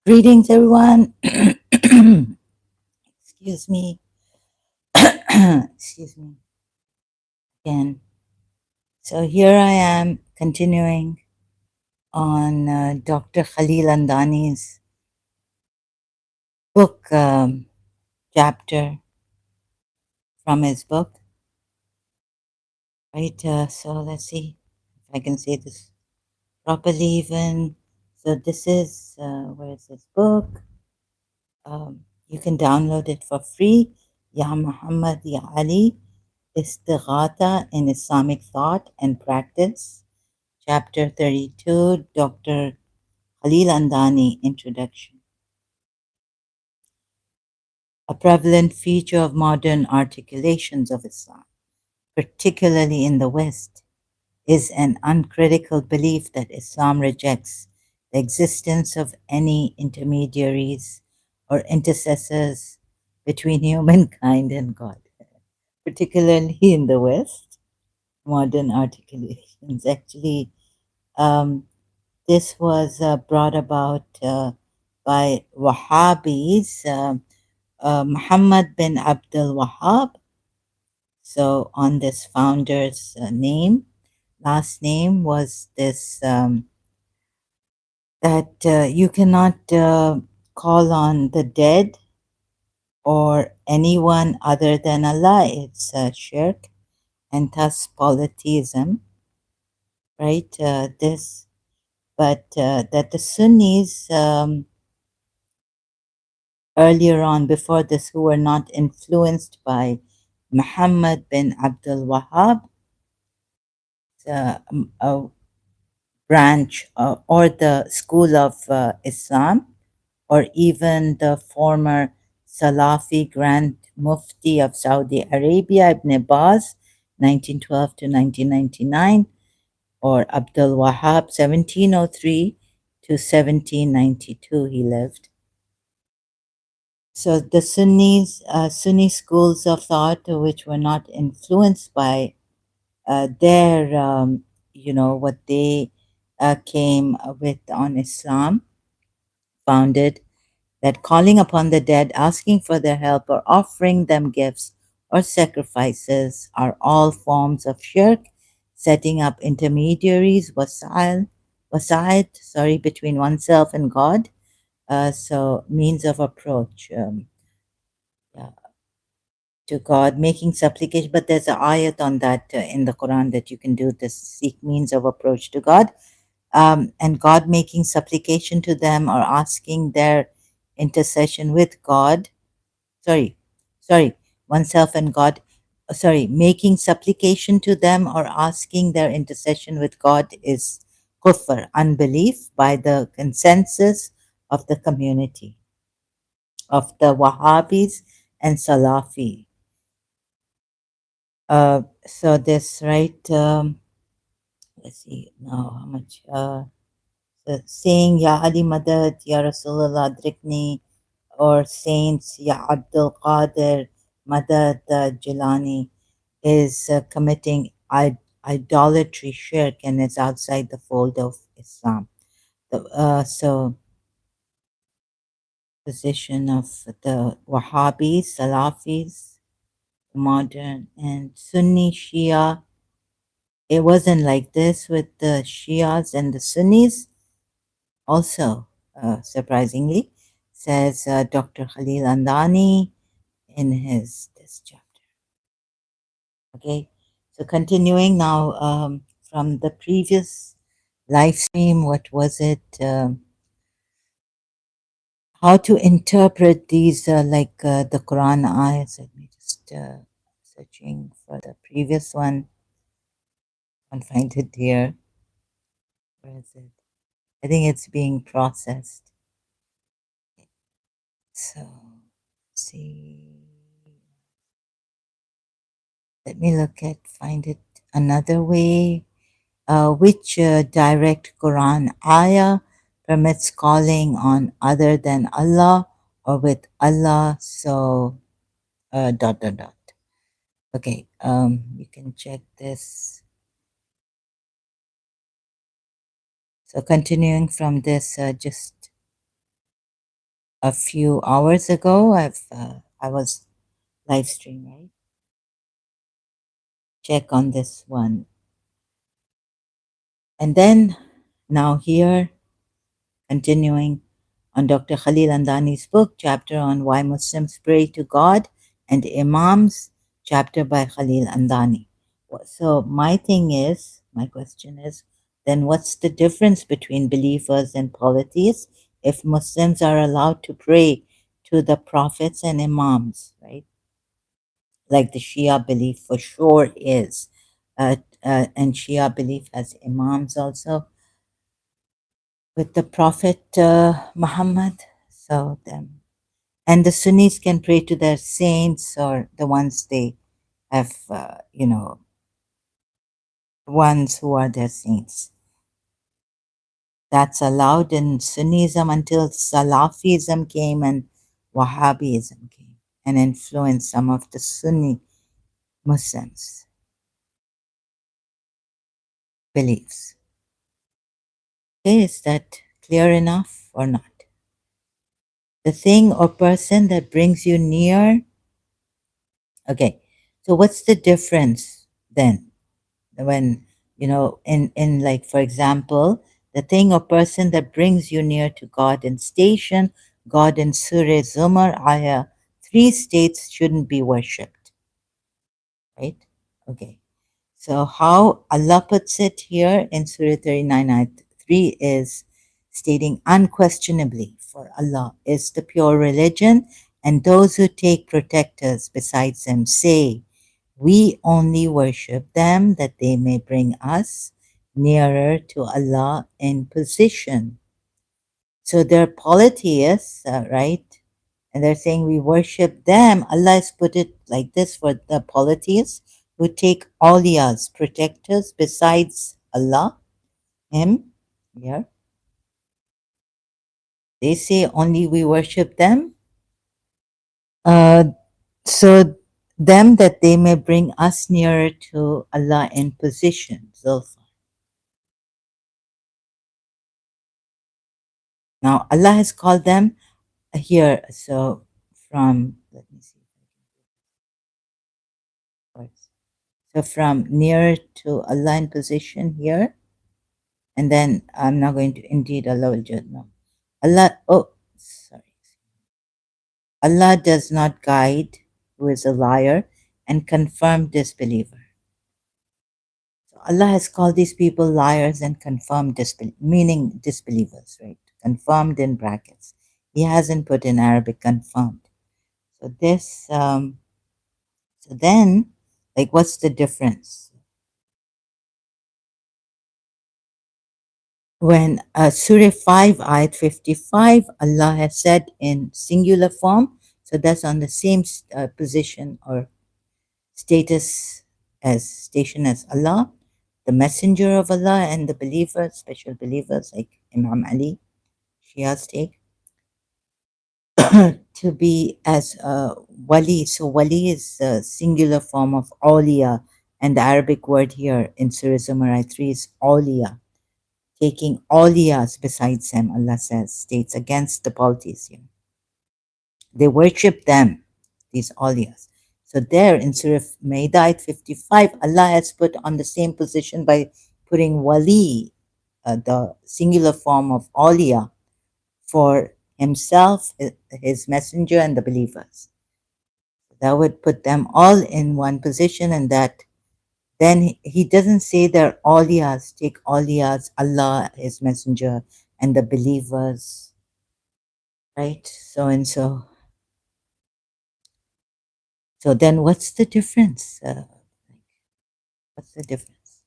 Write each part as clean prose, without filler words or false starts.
Greetings, everyone. Excuse me. Excuse me again. So here I am continuing on Dr. Khalil Andani's book chapter from his book. Right. So let's see if I can say this properly. Even so, this is where is this book? You can download it for free. Ya Muhammad Ya Ali Istighatha in Islamic Thought and Practice, Chapter 32, Dr. Khalil Andani, Introduction. A prevalent feature of modern articulations of Islam, particularly in the West, is an uncritical belief that Islam rejects the existence of any intermediaries or intercessors between humankind and God, particularly in the West. Modern articulations actually this was brought about by Wahhabis, Muhammad bin Abdul Wahhab. So, on this founder's name, last name was this that you cannot call on the dead or anyone other than Allah. It's Shirk and thus polytheism, right? But that the Sunnis earlier on, before this, who were not influenced by Muhammad bin Abdul Wahhab, a branch or the school of Islam, or even the former Salafi Grand Mufti of Saudi Arabia, Ibn Abbas, 1912 to 1999, or Abdul Wahhab, 1703 to 1792, he lived. So the Sunni schools of thought, which were not influenced by their, what they came with on Islam, founded that calling upon the dead, asking for their help, or offering them gifts or sacrifices are all forms of shirk, setting up intermediaries, wasa'id, between oneself and God. So means of approach. Uh, to God, making supplication. But there's an ayat on that in the Quran that you can do this, seek means of approach to God. And God making supplication to them or asking their intercession with God. Sorry, sorry, oneself and God. Making supplication to them or asking their intercession with God is kufr, unbelief, by the consensus of the community of the Wahhabis and Salafi. So this, right? Let's see now how much. So saying Ya Ali Madad, Ya Rasulullah Adrikni, or saints Ya Abdul Qadir Madad Jilani is committing idolatry, shirk, and is outside the fold of Islam. So position of the Wahhabis, Salafis, modern, and Sunni Shia. It wasn't like this with the Shias and the Sunnis. Also, surprisingly, says Dr. Khalil Andani in his this chapter. Okay, so continuing now from the previous live stream, what was it? How to interpret these the Quran ayahs? Let me just searching for the previous one. Can't find it here. Where is it? I think it's being processed. So, see. Let me find it another way. Which direct Quran ayah permits calling on other than Allah or with Allah? So, dot, dot, dot. Okay, you can check this. So, continuing from this, just a few hours ago. I was live stream, right? Check on this one. And then now here, continuing on Dr. Khalil Andani's book, chapter on why Muslims pray to God, and Imams, chapter by Khalil Andani. So my question is, then what's the difference between believers and polytheists if Muslims are allowed to pray to the prophets and Imams, right? Like the Shia belief for sure is. And Shia belief has Imams also with the Prophet Muhammad. So them. And the Sunnis can pray to their saints or the ones they have, ones who are their saints. That's allowed in Sunnism until Salafism came and Wahhabism came and influenced some of the Sunni Muslims' beliefs. Okay, is that clear enough or not? The thing or person that brings you near. Okay, so what's the difference then when, in like, for example, the thing or person that brings you near to God in station, God in Surah Zumar, ayah 3 states shouldn't be worshipped, right? Okay. So how Allah puts it here in Surah 39, ayat 3 is stating unquestionably for Allah is the pure religion, and those who take protectors besides Him say, we only worship them that they may bring us nearer to Allah in position. So they're polytheists, right? And they're saying we worship them. Allah has put it like this for the polytheists who take awliyas, protectors besides Allah, Him. Here. They say only we worship them. Uh, so them that they may bring us nearer to Allah in position. Zulfa. Now Allah has called them here. So from, let me see first. So from nearer to Allah in position here, and then I'm not going to indeed Allah will judge. No, Allah. Oh, sorry. Allah does not guide who is a liar and confirmed disbeliever. So Allah has called these people liars and confirmed meaning disbelievers, right? Confirmed in brackets. He hasn't put in Arabic confirmed. So this. So then, like, what's the difference? When Surah 5, Ayat 55, Allah has said in singular form, so that's on the same position or status as station as Allah, the messenger of Allah and the believers, special believers like Imam Ali, Shia's take, to be as wali. So wali is a singular form of awliya, and the Arabic word here in Surah Zumar 3 is awliya, taking awliyas besides him, Allah says, states against the polytheism. They worship them, these awliyas. So there in Surah Ma'idah 55, Allah has put on the same position by putting wali, the singular form of awliya, for himself, his messenger, and the believers. That would put them all in one position, and that then he doesn't say they're awliyas, take awliyas, Allah, his messenger, and the believers, right? So and so. So then what's the difference? What's the difference?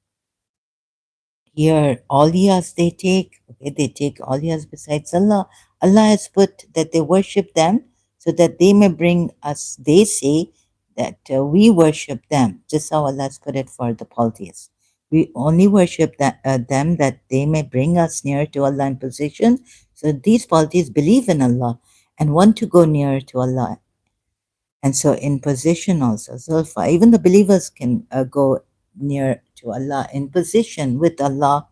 Here, awliyas they take, okay, they take awliyas besides Allah. Allah has put that they worship them so that they may bring us, they say that we worship them, just how Allah has put it for the polytheists. We only worship them that they may bring us near to Allah in position. So these polytheists believe in Allah and want to go near to Allah. And so in position also, Zulfa, even the believers can go near to Allah in position with Allah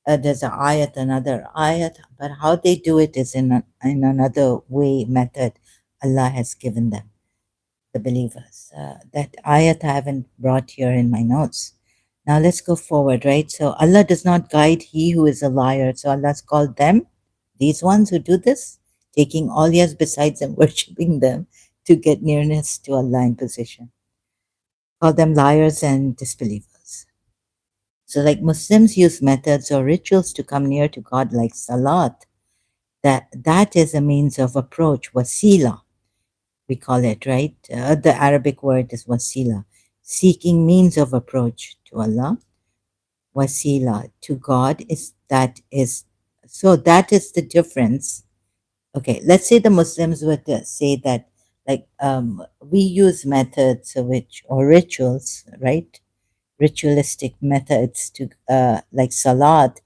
there's a ayat, another ayat, but how they do it is in another way, method Allah has given them, the believers. That ayat I haven't brought here in my notes. Now let's go forward, right? So Allah does not guide he who is a liar. So Allah's called them, these ones who do this, taking all yes besides and worshipping them to get nearness to Allah in position. Call them liars and disbelievers. So, like Muslims use methods or rituals to come near to God, like salat, that is a means of approach, wasila, we call it, right? The Arabic word is wasila, seeking means of approach to Allah. Wasila to God is so that is the difference. Okay, let's say the Muslims would say that, like, we use methods which or rituals, right? Ritualistic methods to like salat,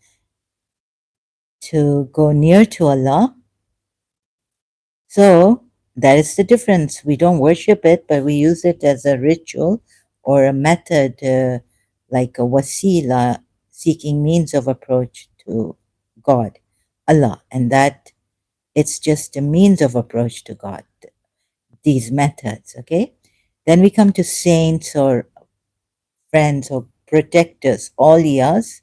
to go near to Allah. So that is the difference. We don't worship it, but we use it as a ritual or a method, like a wasila, seeking means of approach to God, Allah. And that it's just a means of approach to God, these methods, okay? Then we come to saints or friends or protectors, awliyas,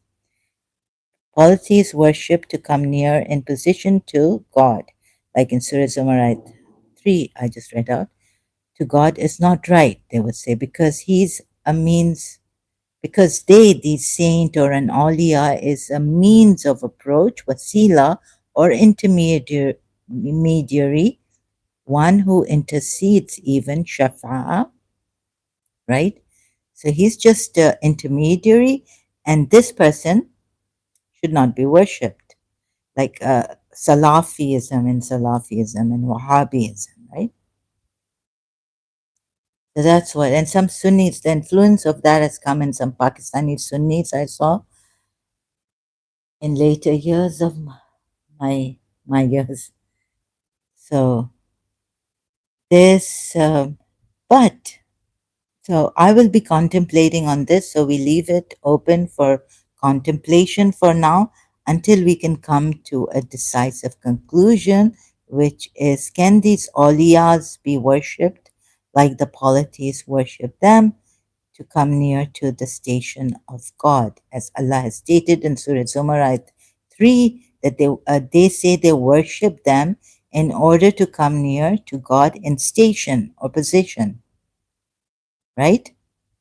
polytheists worship to come near in position to God, like in Surah Zumar 3, I just read out. To God is not right, they would say, because he's a means, because they, the saint or an awliya, is a means of approach, wasila, or intermediary, one who intercedes, even shafa'a, right? So he's just an intermediary, and this person should not be worshipped, like Salafism and Wahhabism, right? So that's what, and some Sunnis, the influence of that has come in some Pakistani Sunnis I saw in later years of my my years. So this, but so I will be contemplating on this. So we leave it open for contemplation for now until we can come to a decisive conclusion, which is, can these awliyas be worshipped like the polytheists worship them, to come near to the station of God, as Allah has stated in Surah Zumar 3, that they say they worship them in order to come near to God in station or position, right?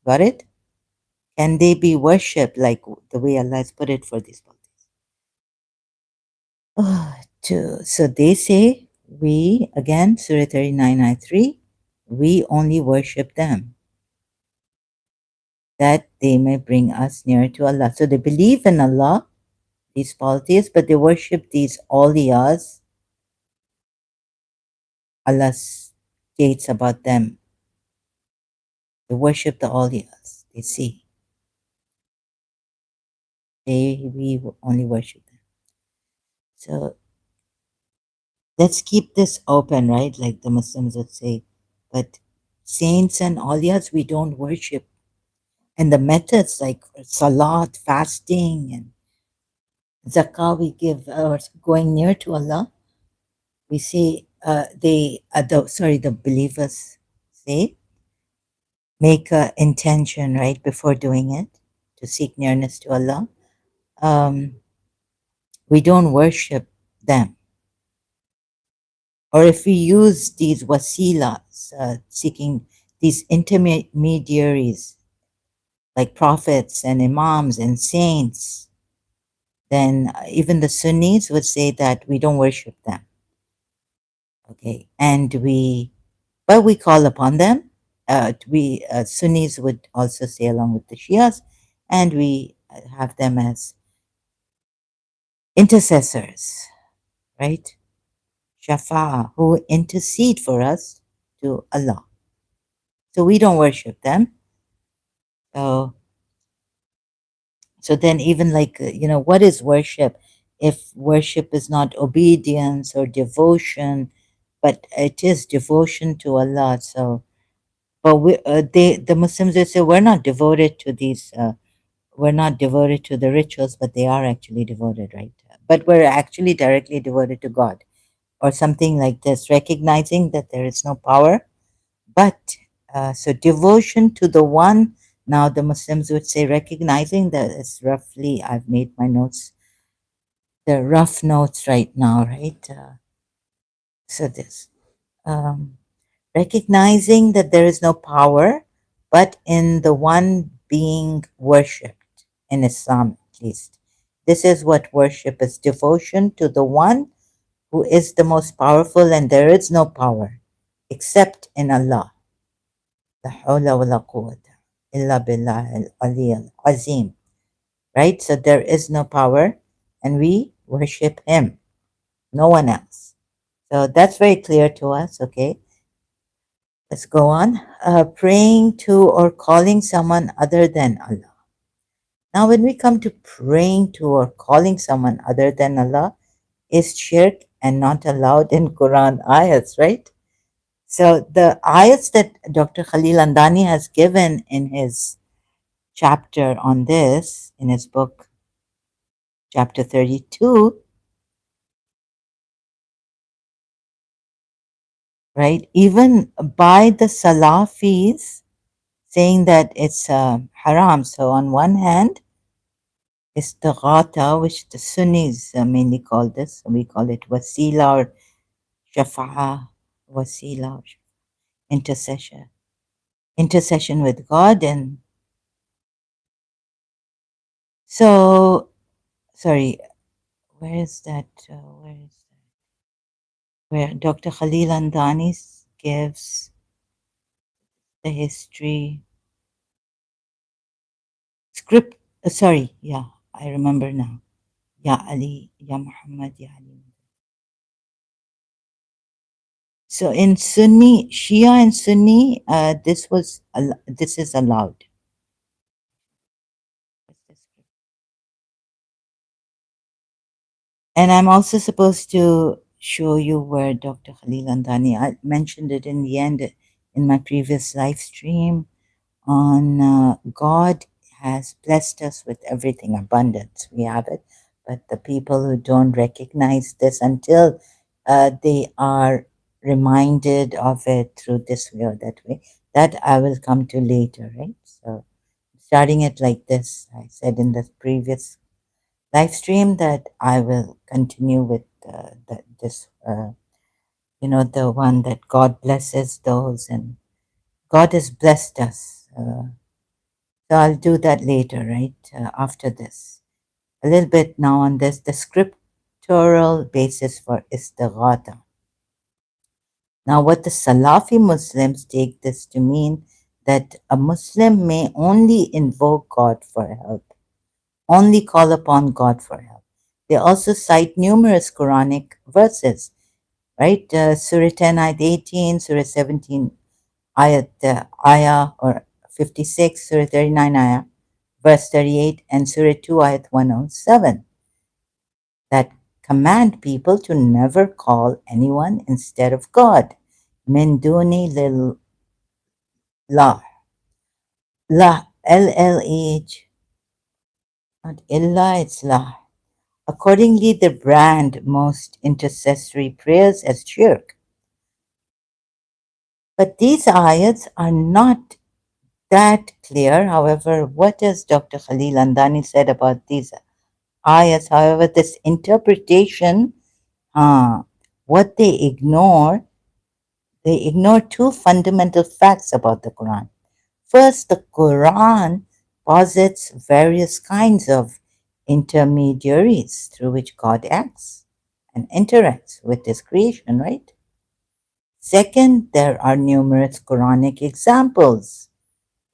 Got it? Can they be worshipped like the way Allah has put it for these bodies? Oh, so they say, we, again, Surah 39, Ayat 3, we only worship them that they may bring us near to Allah. So they believe in Allah, these polytheists, but they worship these awliyas. Allah states about them, they worship the awliyas. They see, we only worship them. So let's keep this open, right? Like the Muslims would say, but saints and awliyas we don't worship. And the methods like salat, fasting, and zakah we give, or going near to Allah, we say, the believers say, make a intention right before doing it to seek nearness to Allah. We don't worship them. Or if we use these wasilas, seeking these intermediaries like prophets and imams and saints, then even the Sunnis would say that we don't worship them. Okay, but we call upon them. We Sunnis would also say along with the Shias, and we have them as intercessors, right? Shafa, who intercede for us to Allah. So we don't worship them. So, so then even like, what is worship? If worship is not obedience or devotion, but it is devotion to Allah. So, but the Muslims, they say we're not devoted to these we're not devoted to the rituals, but they are actually devoted, right? But we're actually directly devoted to God, or something like this, recognizing that there is no power. But so devotion to the one, now the Muslims would say, recognizing that it's roughly, I've made my notes, the rough notes right now, right? So this. Um, recognizing that there is no power but in the one being worshipped, in Islam at least. This is what worship is, devotion to the one who is the most powerful, and there is no power except in Allah. La hawla wa la quwwata illa billah al-ali al-azim. Right? So there is no power, and we worship Him, no one else. So that's very clear to us, okay? Let's go on. Praying to or calling someone other than Allah. Now, when we come to praying to or calling someone other than Allah, is shirk and not allowed in Quran ayats, right? So the ayats that Dr. Khalil Andani has given in his chapter on this, in his book, chapter 32, right? Even by the Salafis saying that it's haram. So on one hand, istighatha, which the Sunnis mainly call this. We call it wasila or shafa'a, wasila, or intercession, intercession with God. And so, sorry, where is that? Where is that? Where Dr. Khalil Andani gives the history script. Sorry, yeah, I remember now. Ya Ali, Ya Muhammad, Ya Ali. So in Sunni, Shia and Sunni, this is allowed. And I'm also supposed to show you where Dr. Khalil Andani, I mentioned it in the end in my previous live stream on God has blessed us with everything, abundance. We have it. But the people who don't recognize this until they are reminded of it through this way or that way, that I will come to later, right? So starting it like this, I said in the previous live stream that I will continue with this, the one that God blesses those, and God has blessed us. So I'll do that later, right? After this. A little bit now on this, the scriptural basis for istighatha. Now, what the Salafi Muslims take this to mean that a Muslim may only invoke God for help, only call upon God for help. They also cite numerous Quranic verses, right? Surah 10, ayat 18, Surah 17, ayah or 56, Surah 39, ayah, verse 38, and Surah 2, ayat 107, that command people to never call anyone instead of God. Min duni lillah. La, L-L-H, not illa, it's la. Accordingly, they brand most intercessory prayers as shirk. But these ayats are not that clear. However, what has Dr. Khalil Andani said about these ayats? However, this interpretation, what they ignore two fundamental facts about the Quran. First, the Quran posits various kinds of intermediaries through which God acts and interacts with his creation, right? Second, there are numerous Quranic examples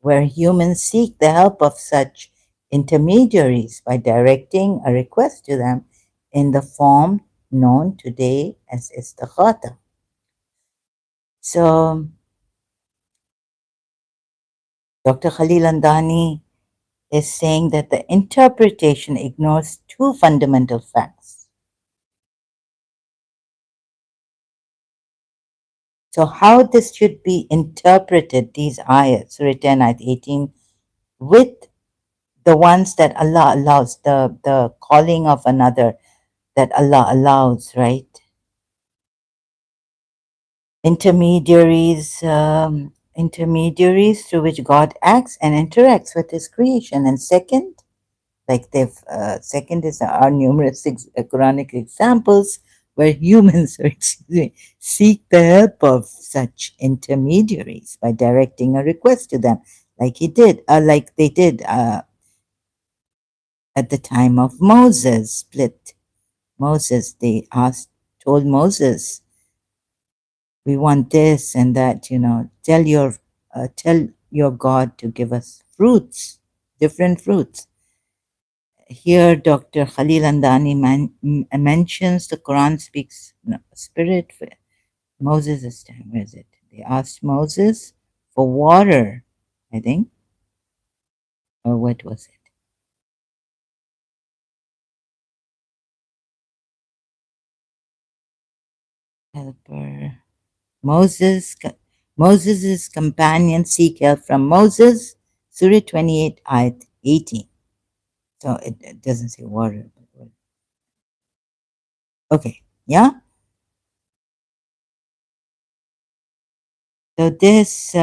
where humans seek the help of such intermediaries by directing a request to them in the form known today as istighatha. So, Dr. Khalil Andani is saying that the interpretation ignores two fundamental facts. So, how this should be interpreted, these ayats, Surah 10, ayat 18, with the ones that Allah allows, the calling of another that Allah allows, right? Intermediaries through which God acts and interacts with His creation. And second, like second is our numerous Quranic examples where humans excuse me, seek the help of such intermediaries by directing a request to them, like they did at the time of Moses. Split Moses, they told Moses, we want this and that, tell your God to give us fruits, different fruits. Here, Dr. Khalil Andani mentions the Quran speaks spirit for Moses' time. Where is it? They asked Moses for water, I think, or what was it? Helper. Moses' companions seek help from Moses, Surah 28, ayat 18. So it doesn't say water. Okay, yeah. So this,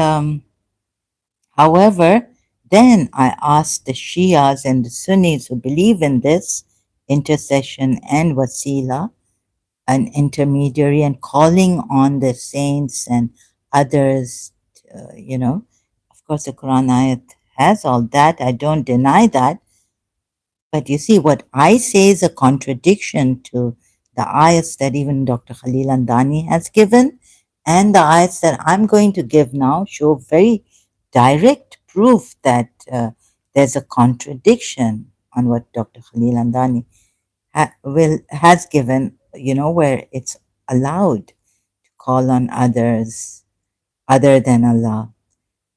however, then I asked the Shias and the Sunnis who believe in this intercession and wasila, an intermediary, and calling on the saints and others, of course, the Quran ayat has all that. I don't deny that. But you see, what I say is a contradiction to the ayats that even Dr. Khalil Andani has given, and the ayats that I'm going to give now show very direct proof that there's a contradiction on what Dr. Khalil Andani has given, where it's allowed to call on others other than Allah.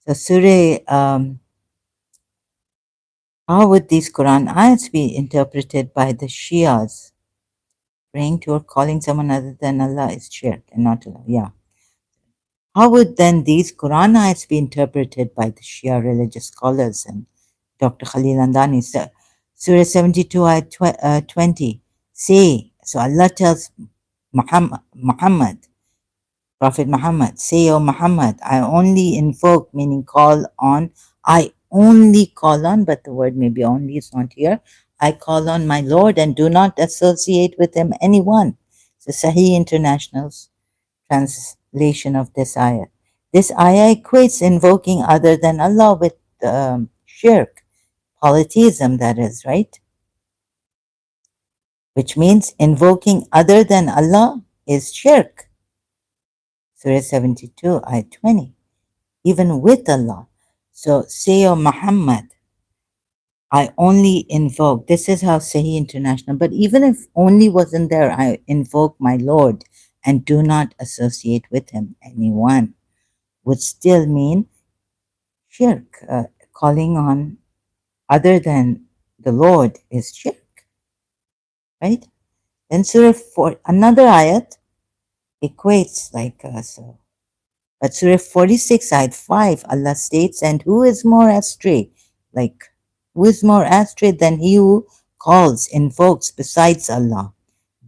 So, Surah, how would these Quran ayats be interpreted by the Shias? Praying to or calling someone other than Allah is shirk and not Allah. Yeah. How would then these Quran ayats be interpreted by the Shia religious scholars and Dr. Khalil Andani? Surah 72, ayat 20. Say, so Allah tells Muhammad, Prophet Muhammad, say, O Muhammad, I only invoke, meaning call on, I only call on, but the word maybe only is not here. I call on my Lord and do not associate with him anyone. So Sahih International's translation of this ayah. This ayah equates invoking other than Allah with shirk, polytheism, that is, right? Which means invoking other than Allah is shirk. Surah 72, ayah 20. Even with Allah. So say, O Muhammad, I only invoke. This is how Sahih International. But even if only wasn't there, I invoke my Lord and do not associate with him anyone, would still mean shirk. Calling on other than the Lord is shirk, right? Then Surah 4, another ayat equates like so. But Surah 46, ayat 5, Allah states, and who is more astray? Like, who is more astray than he who calls, invokes besides Allah?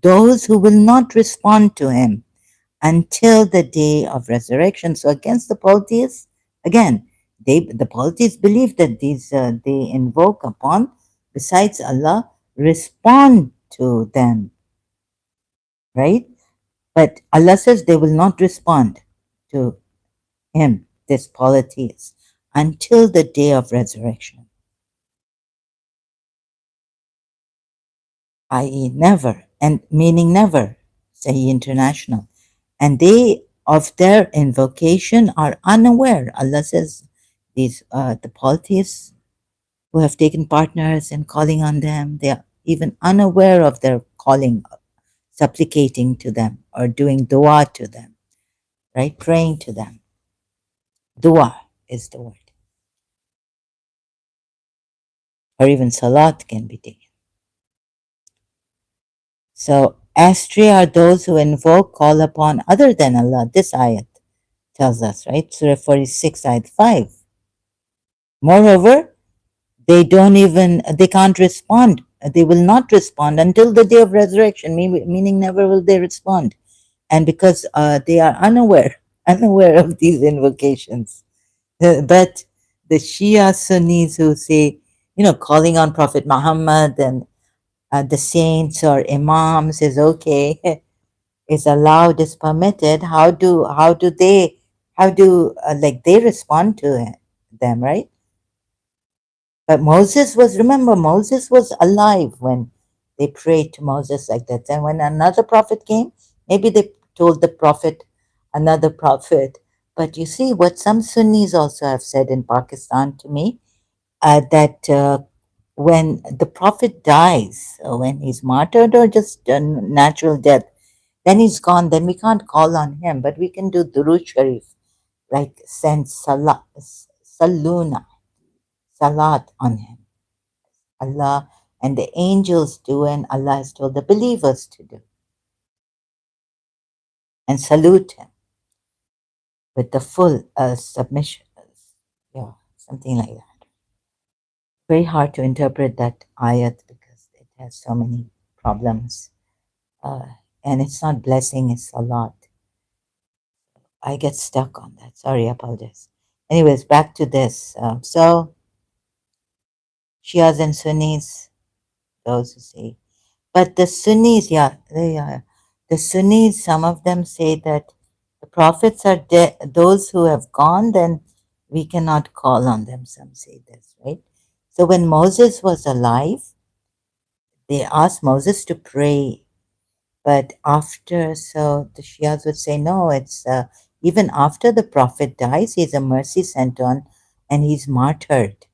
Those who will not respond to him until the day of resurrection. So against the polytheists, again, the polytheists believe that these they invoke upon besides Allah respond to them, right? But Allah says they will not respond to him, this polytheist, until the day of resurrection, i.e., never, and meaning never, Sahih International. And they of their invocation are unaware. Allah says these the polytheists who have taken partners in calling on them, they are even unaware of their calling, supplicating to them or doing dua to them, right? Praying to them. Dua is the word. Or even salat can be taken. So astray are those who invoke, call upon other than Allah. This ayat tells us, right? Surah 46, ayat 5. Moreover, They don't even, they can't respond. They will not respond until the day of resurrection, meaning never will they respond. And because they are unaware, unaware of these invocations. But the Shia Sunnis who say, calling on Prophet Muhammad and the saints or imams is okay, is allowed, is permitted. How do like they respond to them, right? But remember, Moses was alive when they prayed to Moses like that. And when another prophet came, maybe they told the prophet, another prophet. But you see, what some Sunnis also have said in Pakistan to me, that when the prophet dies, or when he's martyred or just a natural death, then he's gone, then we can't call on him, but we can do Durood Sharif, like send saluna, salat on him. Allah and the angels do, and Allah has told the believers to do, and salute him with the full submission. Yeah, something like that. Very hard to interpret that ayat because it has so many problems. Uh, and it's not blessing, it's salat. I get stuck on that. Sorry, I apologize. Anyways, back to this. So, Shias and Sunnis, those who say. But the Sunnis, yeah, they are. The Sunnis, some of them say that the prophets are dead, those who have gone, then we cannot call on them. Some say this, right? So when Moses was alive, they asked Moses to pray. But after, so the Shias would say, no, it's even after the prophet dies, he's a mercy sent on and he's martyred.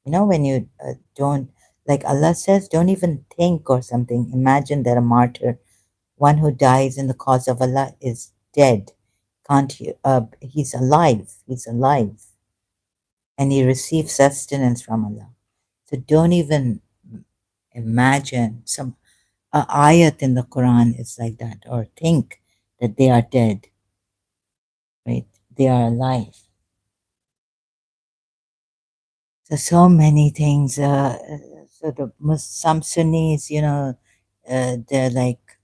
When you don't, like Allah says, don't even think or something. Imagine that a martyr, one who dies in the cause of Allah, is dead. Can't you? He's alive. He's alive. And he receives sustenance from Allah. So don't even imagine some ayat in the Quran is like that, or think that they are dead, right? They are alive. So many things. So some Sunnis, they're like,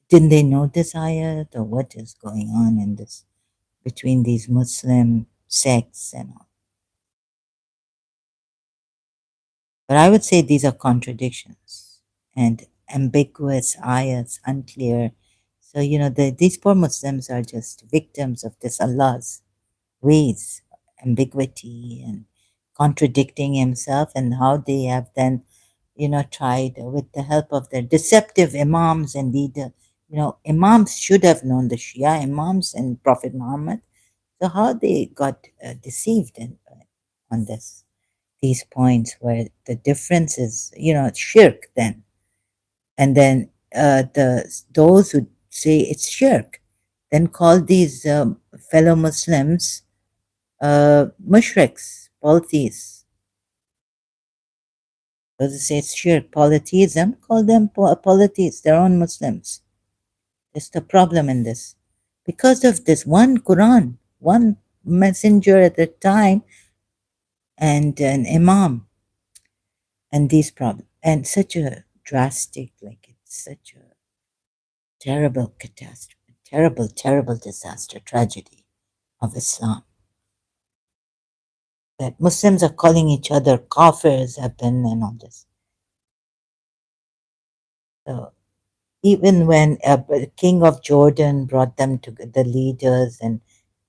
didn't they know this ayat, or what is going on in this between these Muslim sects and all? But I would say these are contradictions and ambiguous ayats, unclear. So these poor Muslims are just victims of this Allah's ways, ambiguity and contradicting himself, and how they have then tried with the help of their deceptive imams and leader. Imams should have known, the Shia imams and Prophet Muhammad. So how they got deceived on these points where the difference is, shirk then. And then those who say it's shirk then call these fellow Muslims mushriks, polytheists. Those who say it's shirk, polytheism, call them polytheists, their own Muslims. There's the problem in this. Because of this one Quran, one messenger at a time, and an imam, and these problems, and such a drastic, like it's such a terrible catastrophe, terrible, terrible disaster, tragedy of Islam. That Muslims are calling each other kafirs have been and all this. So even when King of Jordan brought them to the leaders, and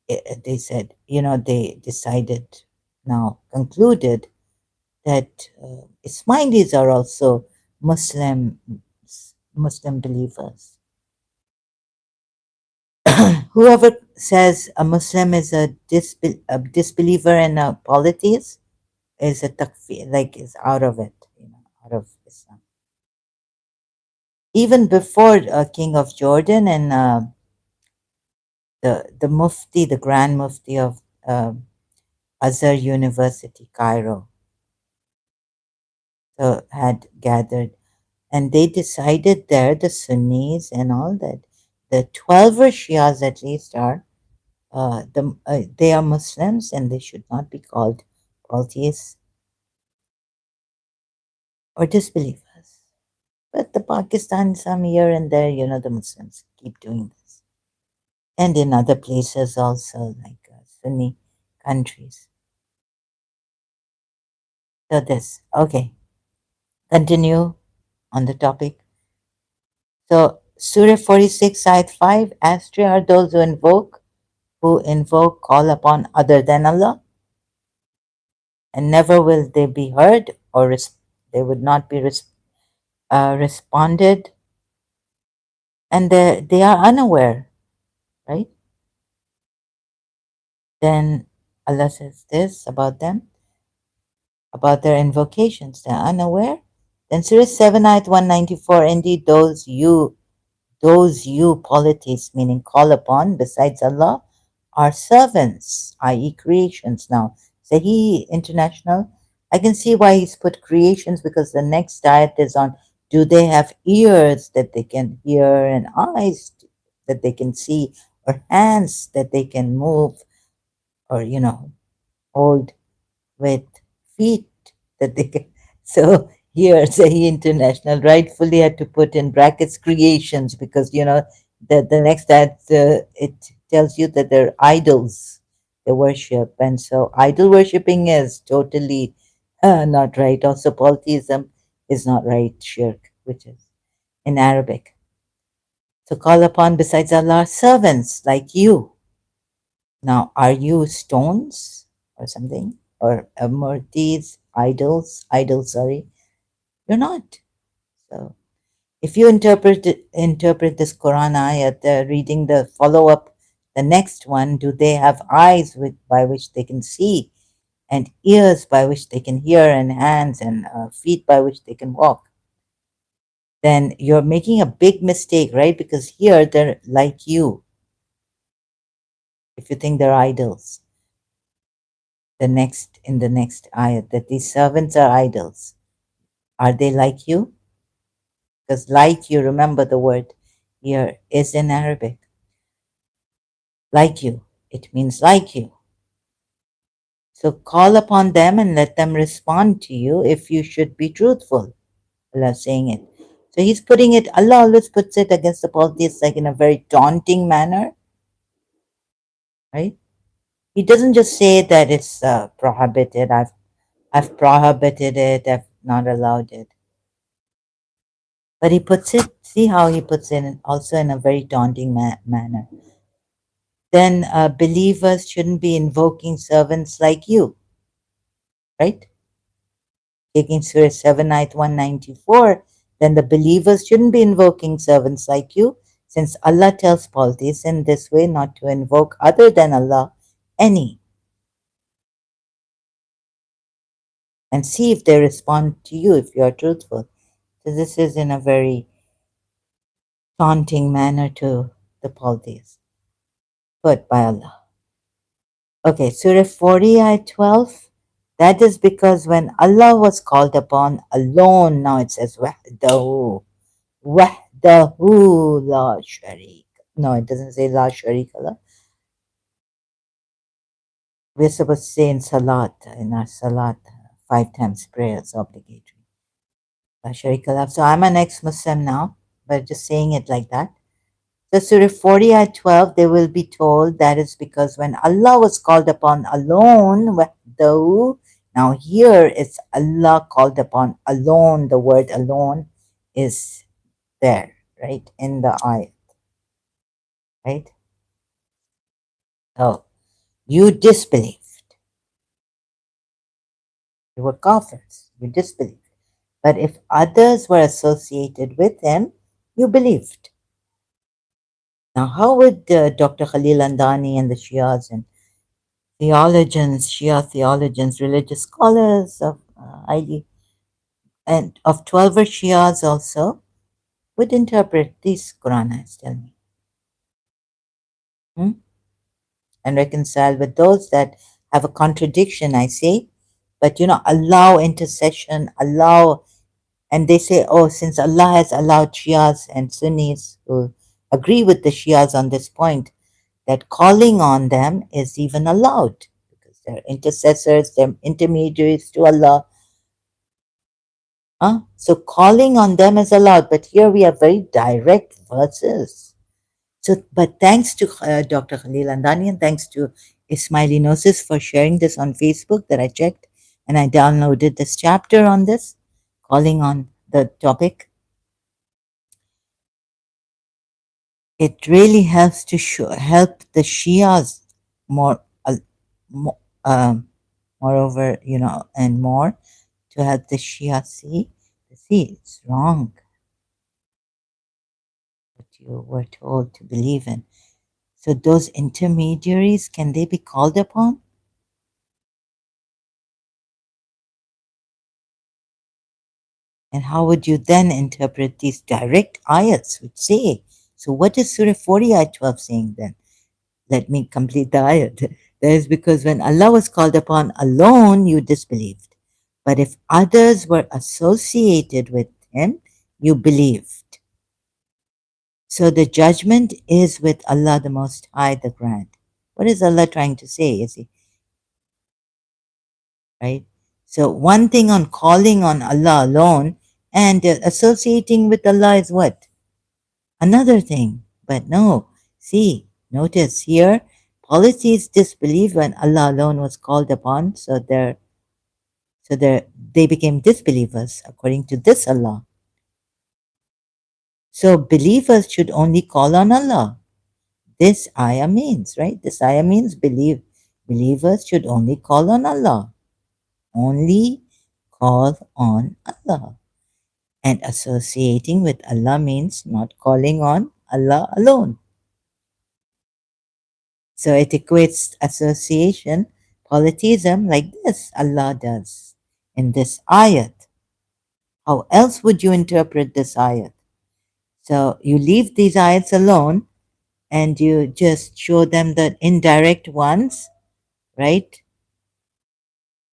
they said, they decided, now concluded, that Ismailis are also Muslim believers. Whoever says a Muslim is a disbeliever and a polytheist is a takfir, like is out of it, out of Islam. Even before King of Jordan and the Mufti, the Grand Mufti of Azhar University, Cairo, had gathered, and they decided there, the Sunnis and all that, the 12 Shias at least are they are Muslims and they should not be called polytheists. or disbelievers. But the Pakistan, some here and there, the Muslims keep doing this. And in other places also, like Sunni countries. So this, okay, continue on the topic. So Surah 46, Ayat 5, Astray are those who invoke, call upon other than Allah, and never will they be heard or they would not be responded, and they are unaware, right? Then Allah says this about them, about their invocations. They're unaware. Then Surah 7, Ayat 194, indeed those you polytheists, meaning call upon besides Allah, are servants, i.e., creations. Now, Sahi International, I can see why he's put creations, because the next ayat is on, do they have ears that they can hear, and eyes that they can see, or hands that they can move, or, hold with feet that they can. So here, Sahi International rightfully had to put in brackets creations, because the next that it tells you that they're idols they worship, and so idol worshipping is totally not right. Also, polytheism is not right. Shirk, which is in Arabic. So call upon besides Allah servants like you. Now, are you stones or something? Or murtis, idols, sorry? You're not. So if you interpret this Quran ayat, reading the follow-up, the next one, do they have eyes by which they can see, and ears by which they can hear, and hands and feet by which they can walk? Then you're making a big mistake, right? Because here they're like you, if you think they're idols. In the next ayat, that these servants are idols. Are they like you? Because like you, remember the word here is in Arabic. Like you. It means like you. So call upon them and let them respond to you if you should be truthful. Allah saying it. So he's putting it, Allah always puts it against the polytheists like in a very taunting manner, right? He doesn't just say that it's prohibited. I've prohibited it. I've not allowed it. But he puts it, see how he puts it also in a very taunting manner. Then believers shouldn't be invoking servants like you, right? Taking Surah 7, Ayat 194, then the believers shouldn't be invoking servants like you, since Allah tells polytheists in this way not to invoke other than Allah any, and see if they respond to you if you are truthful. So this is in a very taunting manner to the polytheists, put by Allah. Okay, Surah 40, Ayat 12. That is because when Allah was called upon alone, now it says wahdahu, wahdahu la sharik. No, it doesn't say la sharik Allah. We're supposed to say in salat, in our salat, 5 times prayer is obligatory. La sharik Allah. So I'm an ex-Muslim now, but just saying it like that. So Surah 40 ayat 12, they will be told that is because when Allah was called upon alone, wahdahu, now here it's Allah called upon alone. The word alone is there, right, in the ayat, right? So you disbelieved. You were kafirs. You disbelieved. But if others were associated with him, you believed. Now, how would Dr. Khalil Andani and the Shias and theologians, Shia theologians, religious scholars of highly and of 12 Shias also would interpret these Quran ayats, tell me, hmm? And reconcile with those that have a contradiction, I say, but allow intercession, allow, and they say, oh, since Allah has allowed Shias and Sunnis who agree with the Shias on this point, that calling on them is even allowed because they're intercessors, they're intermediaries to Allah. So calling on them is allowed, but here we have very direct verses. So, but thanks to Dr. Khalil Andani and thanks to Ismailinosis for sharing this on Facebook that I checked and I downloaded this chapter on this, calling on the topic. It really helps to help the Shias more, more moreover, and more to help the Shia see it's wrong what you were told to believe in. So those intermediaries, can they be called upon? And how would you then interpret these direct ayats which say, so what is Surah 40 ayat 12 saying then? Let me complete the ayat. That is because when Allah was called upon alone, you disbelieved. But if others were associated with him, you believed. So the judgment is with Allah the Most High, the Grand. What is Allah trying to say? Is he right? So one thing on calling on Allah alone and associating with Allah is what? Another thing. But no, see, notice here, polytheists disbelieved when Allah alone was called upon, they became disbelievers according to this Allah. So believers should only call on Allah. This ayah means, right? This ayah means believers should only call on Allah. Only call on Allah. And associating with Allah means not calling on Allah alone. So it equates association, polytheism like this Allah does in this ayat. How else would you interpret this ayat? So you leave these ayats alone and you just show them the indirect ones, right?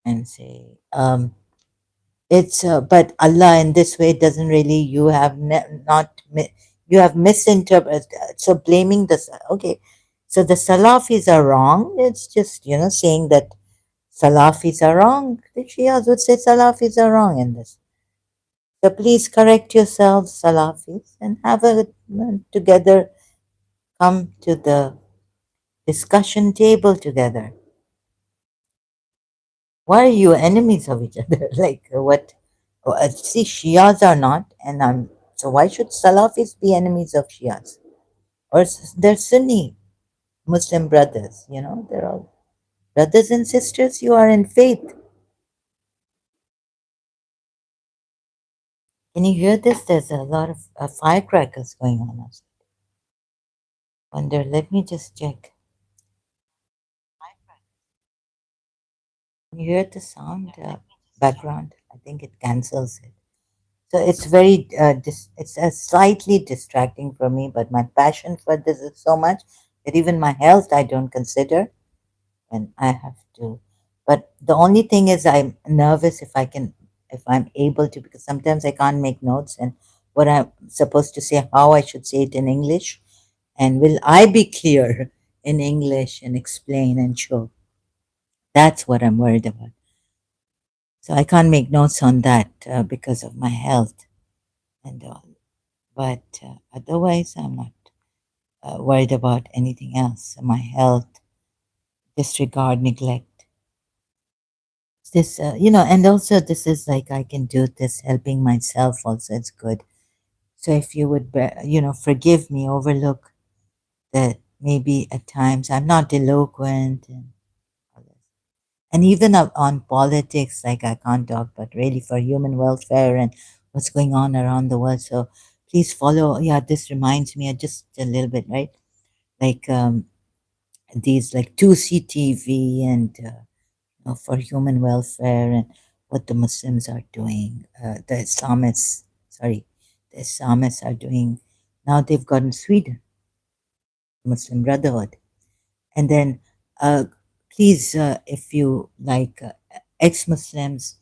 And say, it's but Allah in this way doesn't really. You have not you have misinterpreted. So blaming this. Okay, so the Salafis are wrong. It's just saying that Salafis are wrong. The Shias would say Salafis are wrong in this. So please correct yourselves, Salafis, and have a together come to the discussion table together. Why are you enemies of each other? Like what? Oh, see, Shias are not, and so why should Salafis be enemies of Shias? Or they're Sunni Muslim brothers. They're all brothers and sisters. You are in faith. Can you hear this? There's a lot of firecrackers going on outside. Wonder. Let me just check. Can you hear the sound background? I think it cancels it. So it's very, it's slightly distracting for me, but my passion for this is so much that even my health I don't consider when I have to. But the only thing is I'm nervous if I'm able to, because sometimes I can't make notes and what I'm supposed to say, how I should say it in English, and will I be clear in English and explain and show? That's what I'm worried about. So I can't make notes on that because of my health and all. But otherwise, I'm not worried about anything else. My health, disregard, neglect. This, and also this is like I can do this helping myself also. It's good. So if you would, forgive me, overlook that maybe at times I'm not eloquent and all this. And even on politics, like I can't talk, but really for human welfare and what's going on around the world. So please follow. Yeah, this reminds me just a little bit, right? Like these like 2CTV and for human welfare and what the Muslims are doing, the Islamists, sorry, the Islamists are doing. Now they've gotten Sweden, Muslim Brotherhood. And then please, if you like ex-Muslims,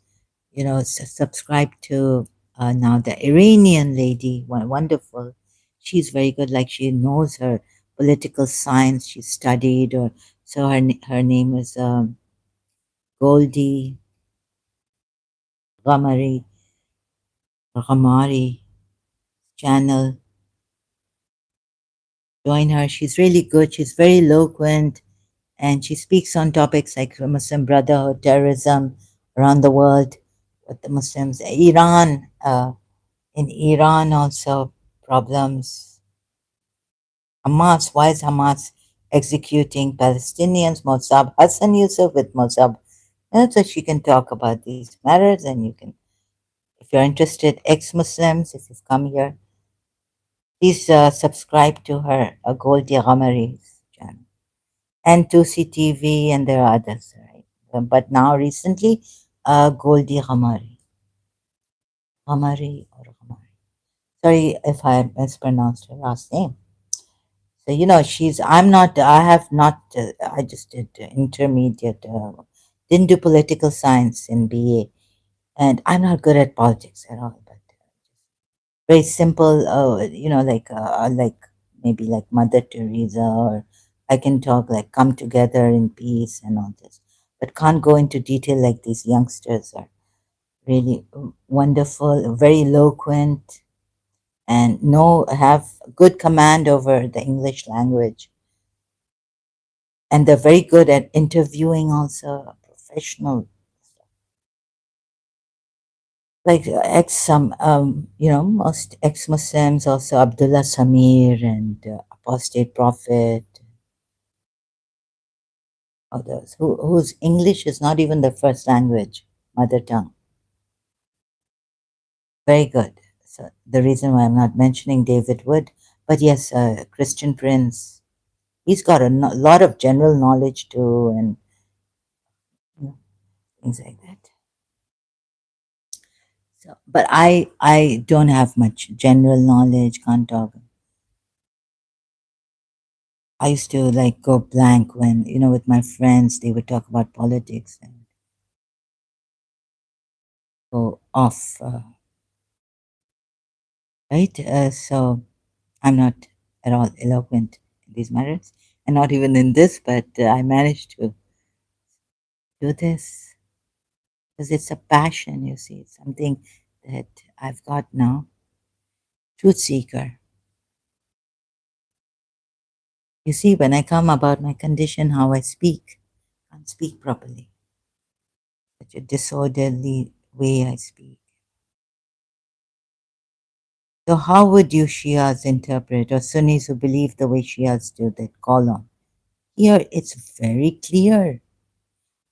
subscribe to now the Iranian lady, wonderful. She's very good, like she knows her political science, she studied, or so her name is Goldie Gamari. Ghamari channel. Join her. She's really good. She's very eloquent, and she speaks on topics like Muslim Brotherhood, terrorism around the world, with the Muslims, Iran, in Iran also problems. Hamas, why is Hamas executing Palestinians? Mossab, Hassan Yusuf with Mossab. And so she can talk about these matters, and you can, if you're interested, ex-Muslims, if you've come here, please subscribe to her, Goldie Ghamari's channel, and 2CTV, and there are others, right? But now recently, Goldie Ghamari, Ghamari or Ghamari. Sorry if I mispronounced her last name. So, I'm not, I have not, I just did intermediate, didn't do political science in BA, and I'm not good at politics at all, but very simple, like maybe like Mother Teresa, or I can talk like come together in peace and all this, but can't go into detail like these youngsters are really wonderful, very eloquent, and have good command over the English language, and they're very good at interviewing also, professional, like ex some most ex-Muslims, also Abdullah Samir and apostate prophet, others whose English is not even their first language, mother tongue. Very good. So the reason why I'm not mentioning David Wood, but yes, Christian Prince, he's got a lot of general knowledge too, and things like that. So, but I don't have much general knowledge. Can't talk. I used to like go blank when with my friends they would talk about politics and go off. Right. So I'm not at all eloquent in these matters, and not even in this. But I managed to do this because it's a passion. You see, it's something that I've got now. Truth seeker. You see, when I come about my condition, how I speak, I can't speak properly. Such a disorderly way I speak. So, how would you Shias interpret, or Sunnis who believe the way Shias do, that call on? Here, it's very clear.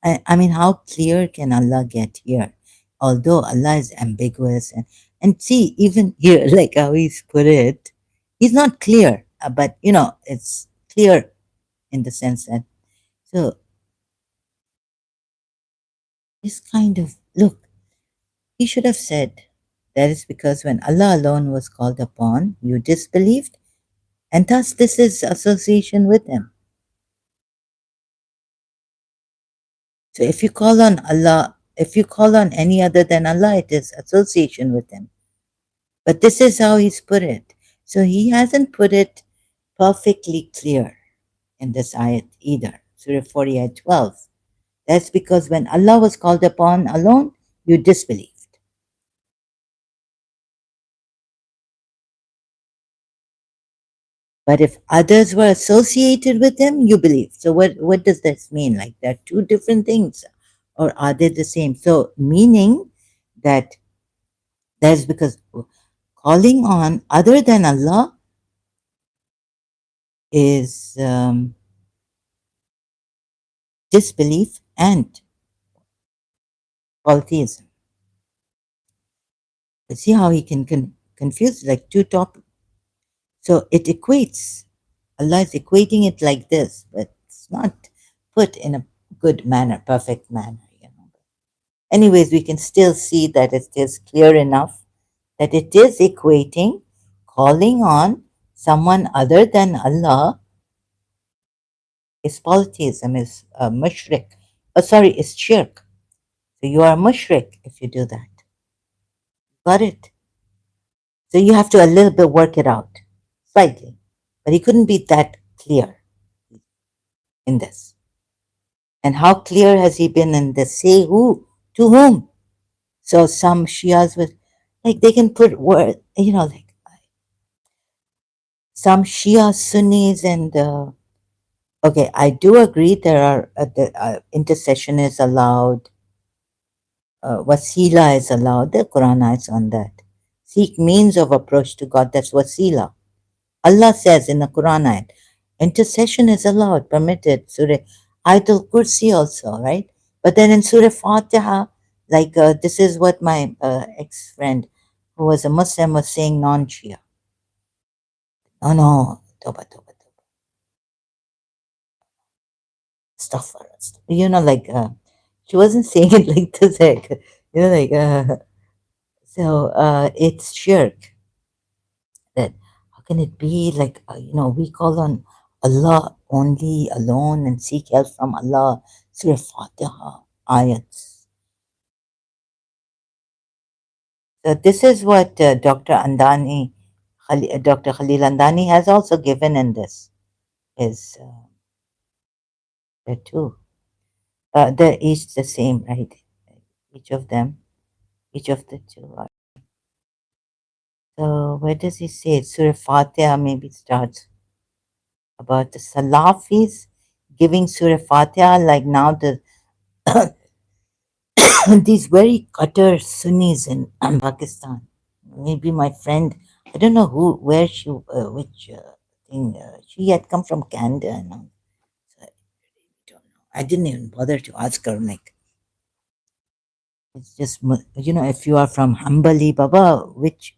I mean, how clear can Allah get here? Although Allah is ambiguous, and see, even here, like how He's put it, He's not clear, but it's clear in the sense that, so this kind of look, He should have said, that is because when Allah alone was called upon, you disbelieved, and thus this is association with Him. So if you call on Allah, if you call on any other than Allah, it is association with Him. But this is how He's put it. So He hasn't put it perfectly clear in this ayat either. Surah 40, ayat 12. That's because when Allah was called upon alone, you disbelieved. But if others were associated with Him, you believed. So what does this mean? Like they're two different things, or are they the same? So meaning that that's because calling on other than Allah is disbelief and polytheism. But see how he can confuse like two topics. So it equates. Allah is equating it like this, but it's not put in a good manner, perfect manner. Anyways, we can still see that it is clear enough that it is equating calling on someone other than Allah is polytheism, is mushrik. Oh, sorry, is shirk. So you are a mushrik if you do that. Got it? So you have to a little bit work it out, slightly. But he couldn't be that clear in this. And how clear has he been in this? Say who? To whom? So some Shias will, Like they can put word, like some Shia Sunnis and okay, I do agree there are the intercession is allowed, wasila is allowed. The Quran is on that. Seek means of approach to God. That's wasila. Allah says in the Quran ayat, intercession is allowed, permitted. Surah Ayatul Kursi also, right? But then in Surah Fatiha, like this is what my ex-friend who was a Muslim was saying non-Shia. No, no, toba, toba, toba. Stuff for us. Like she wasn't saying it like this, like, like, so it's shirk. That how can it be like, we call on Allah only alone and seek help from Allah. Surah Fatiha, ayats. So this is what Dr. Khalil Andani has also given in this, is there too. They're each the same, right? Each of them, each of the two are. So where does he say it? Surah Fatiha maybe starts about the Salafis giving Surah Fatiha, like now the these very cutter Sunnis in Pakistan. Maybe my friend, I don't know where she, which thing, she had come from Canada and all. So I don't know. I didn't even bother to ask her. Like, it's just, if you are from Hambali, Baba, which,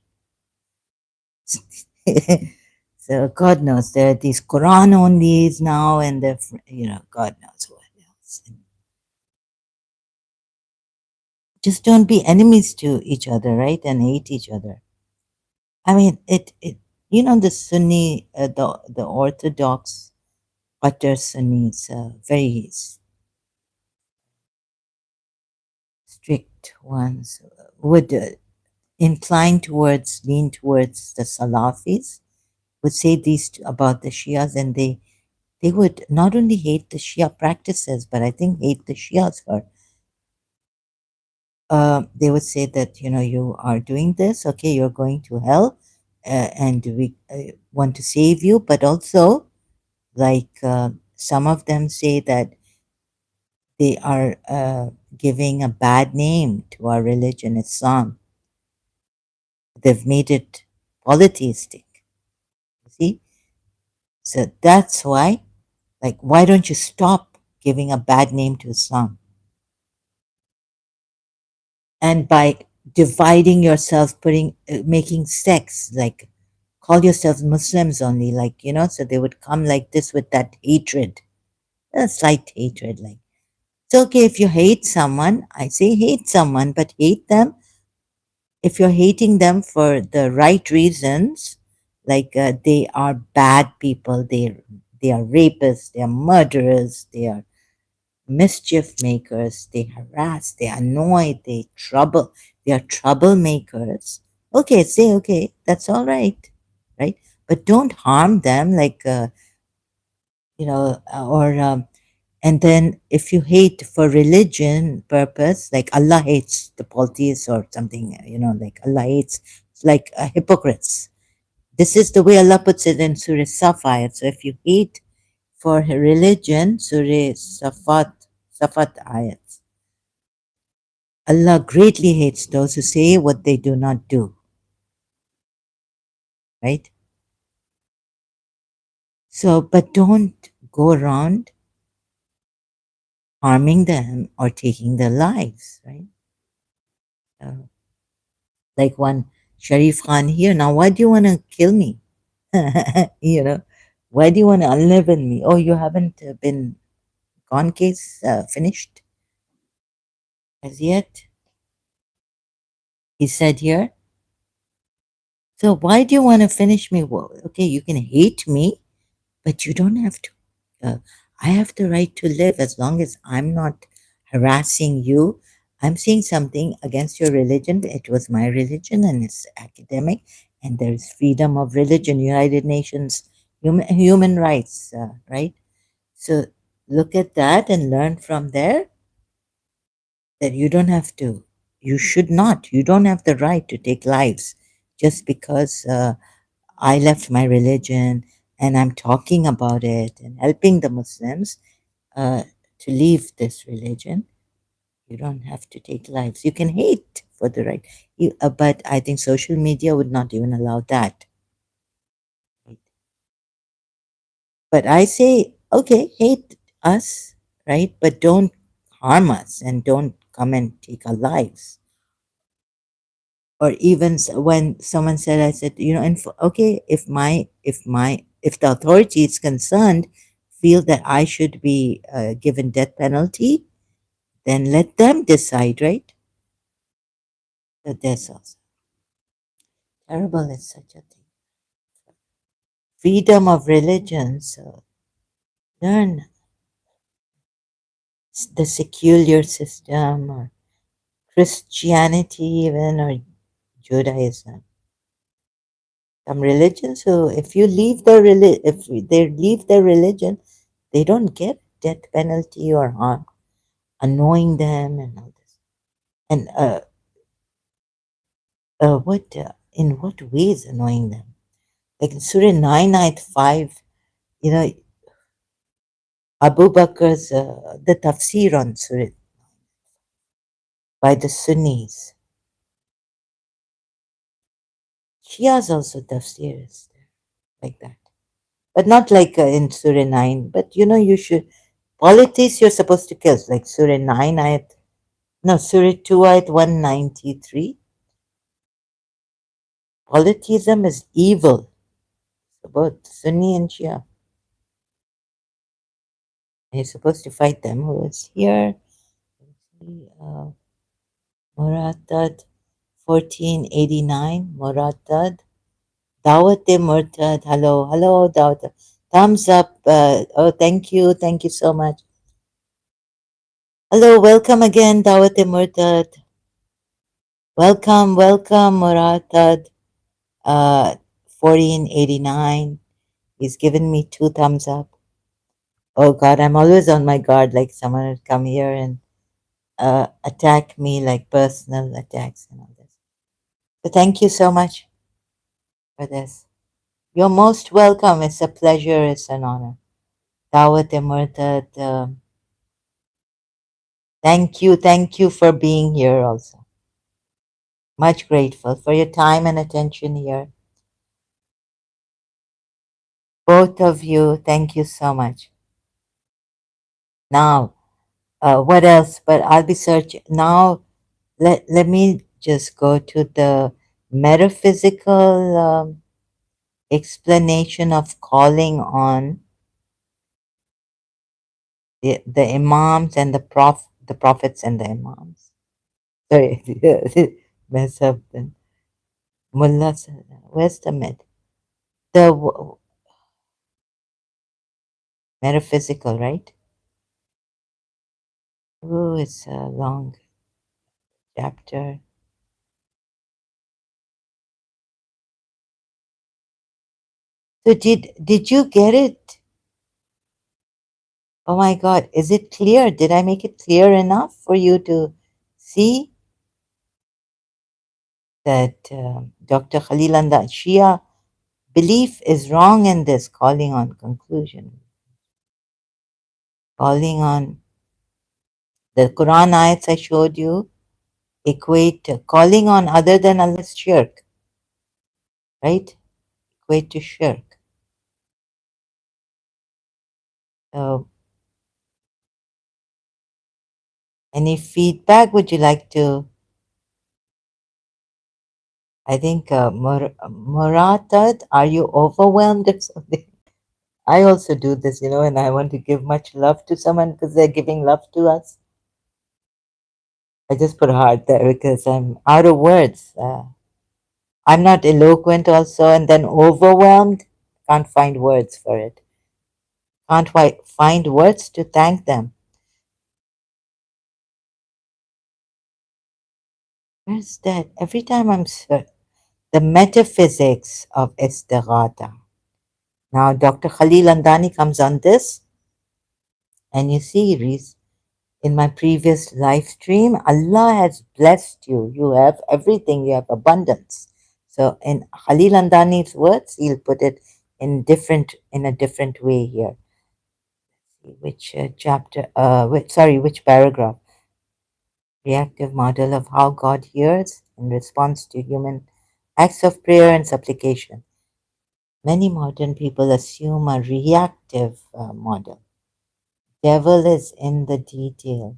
so God knows, there are these Quran onlys now, and God knows what else. And just don't be enemies to each other, right? And hate each other. I mean, the Sunni, the Orthodox utter Sunnis, very strict ones, would lean towards the Salafis, would say about the Shias, and they would not only hate the Shia practices, but I think hate the Shias for. They would say that you are doing this, okay, you're going to hell, and we want to save you, but also, like, some of them say that they are giving a bad name to our religion, Islam. They've made it polytheistic. See? So that's why, like, why don't you stop giving a bad name to Islam? And by dividing yourself, making sects, like, call yourselves Muslims only, like, so they would come like this with that hatred, a slight hatred, like, it's okay if you hate someone. I say hate someone, but hate them if you're hating them for the right reasons, like they are bad people, they are rapists, they are murderers, they are mischief makers, they harass, they annoy, they are troublemakers. Okay, say okay, that's all right, right? But don't harm them, like or and then if you hate for religion purpose, like Allah hates the polytheists or something, like Allah hates, it's like hypocrites. This is the way Allah puts it in Surah Safat. So if you hate for religion, Surah Safat ayats, Allah greatly hates those who say what they do not do, right? So, but don't go around harming them or taking their lives, right? So, like one Sharif Khan here. Now, why do you want to kill me? you know, why do you want to unleaven me? Oh, you haven't been gone case finished as yet, he said here. So, why do you want to finish me? Well, okay, you can hate me, but you don't have to. I have the right to live as long as I'm not harassing you. I'm saying something against your religion. It was my religion and it's academic, and there's freedom of religion, United Nations human rights, right? So look at that and learn from there that you don't have to, you should not. You don't have the right to take lives just because I left my religion and I'm talking about it and helping the Muslims to leave this religion. You don't have to take lives. You can hate for the right. But I think social media would not even allow that. Right? But I say, okay, hate us, right? But don't harm us and don't come and take our lives. Or even when someone said, I said, and okay, if the authority is concerned, feel that I should be given death penalty, then let them decide, right? But there's also terrible is such a thing. Freedom of religion. So learn the secular system or Christianity even or Judaism. Some religions, so if you leave if they leave their religion, they don't get death penalty or harm, annoying them and all this. And in what ways annoying them? Like in Surah 9, Ayat 5, you know, Abu Bakr's, the tafsir on Surah by the Sunnis. Shia's also tafsir is there, like that. But not like in Surah 9, but you should, polytheists you're supposed to kill, like Surah 9, Ayat, no, Surah 2, Ayat 193. Polytheism is evil, so both Sunni and Shia. And you're supposed to fight them. Who is here? Muratad 1489. Muratad. Dawat-e Murtad. Hello, hello, Dawat. Thumbs up. Oh, thank you. Thank you so much. Hello, welcome again, Dawat-e Murtad. Welcome, welcome, Muratad. 1489. He's given me 2 thumbs up. Oh God, I'm always on my guard, like someone would come here and attack me, like personal attacks and all this. So thank you so much for this. You're most welcome. It's a pleasure. It's an honor. Dawat Murtad, thank you for being here also. Much grateful for your time and attention here. Both of you, thank you so much. Now, what else? But I'll be searching now. Let me just go to the metaphysical explanation of calling on the imams and the prophets and the imams. Sorry, mess up then. Mullahs, where's the the metaphysical, right? Oh, it's a long chapter. So did you get it? Oh my God, is it clear? Did I make it clear enough for you to see that Dr. Khalil and the Shia belief is wrong in this calling on conclusion, calling on the Quran ayats I showed you, equate calling on other than Allah's shirk, right? Equate to shirk. So, any feedback would you like to? I think Muratad, are you overwhelmed or something? I also do this, and I want to give much love to someone because they're giving love to us. I just put a heart there because I'm out of words. I'm not eloquent also, and then overwhelmed. Can't find words for it. Can't find words to thank them. Where's that? Every time the metaphysics of istighatha. Now, Dr. Khalil Andani comes on this, and you see, in my previous live stream, Allah has blessed you. You have everything, you have abundance. So in Khalil Andani's words, he'll put it in a different way here. Which chapter, which paragraph? Reactive model of how God hears in response to human acts of prayer and supplication. Many modern people assume a reactive model. Devil is in the detail.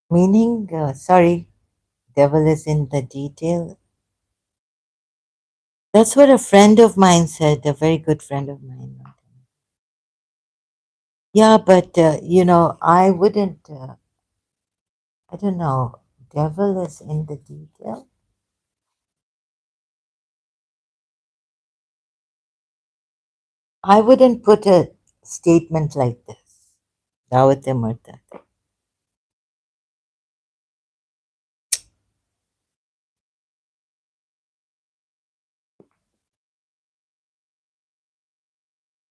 Meaning, devil is in the detail. That's what a friend of mine said, a very good friend of mine. Yeah, but I wouldn't, I don't know, devil is in the detail. I wouldn't put a statement like this. Dawat-e Murtad.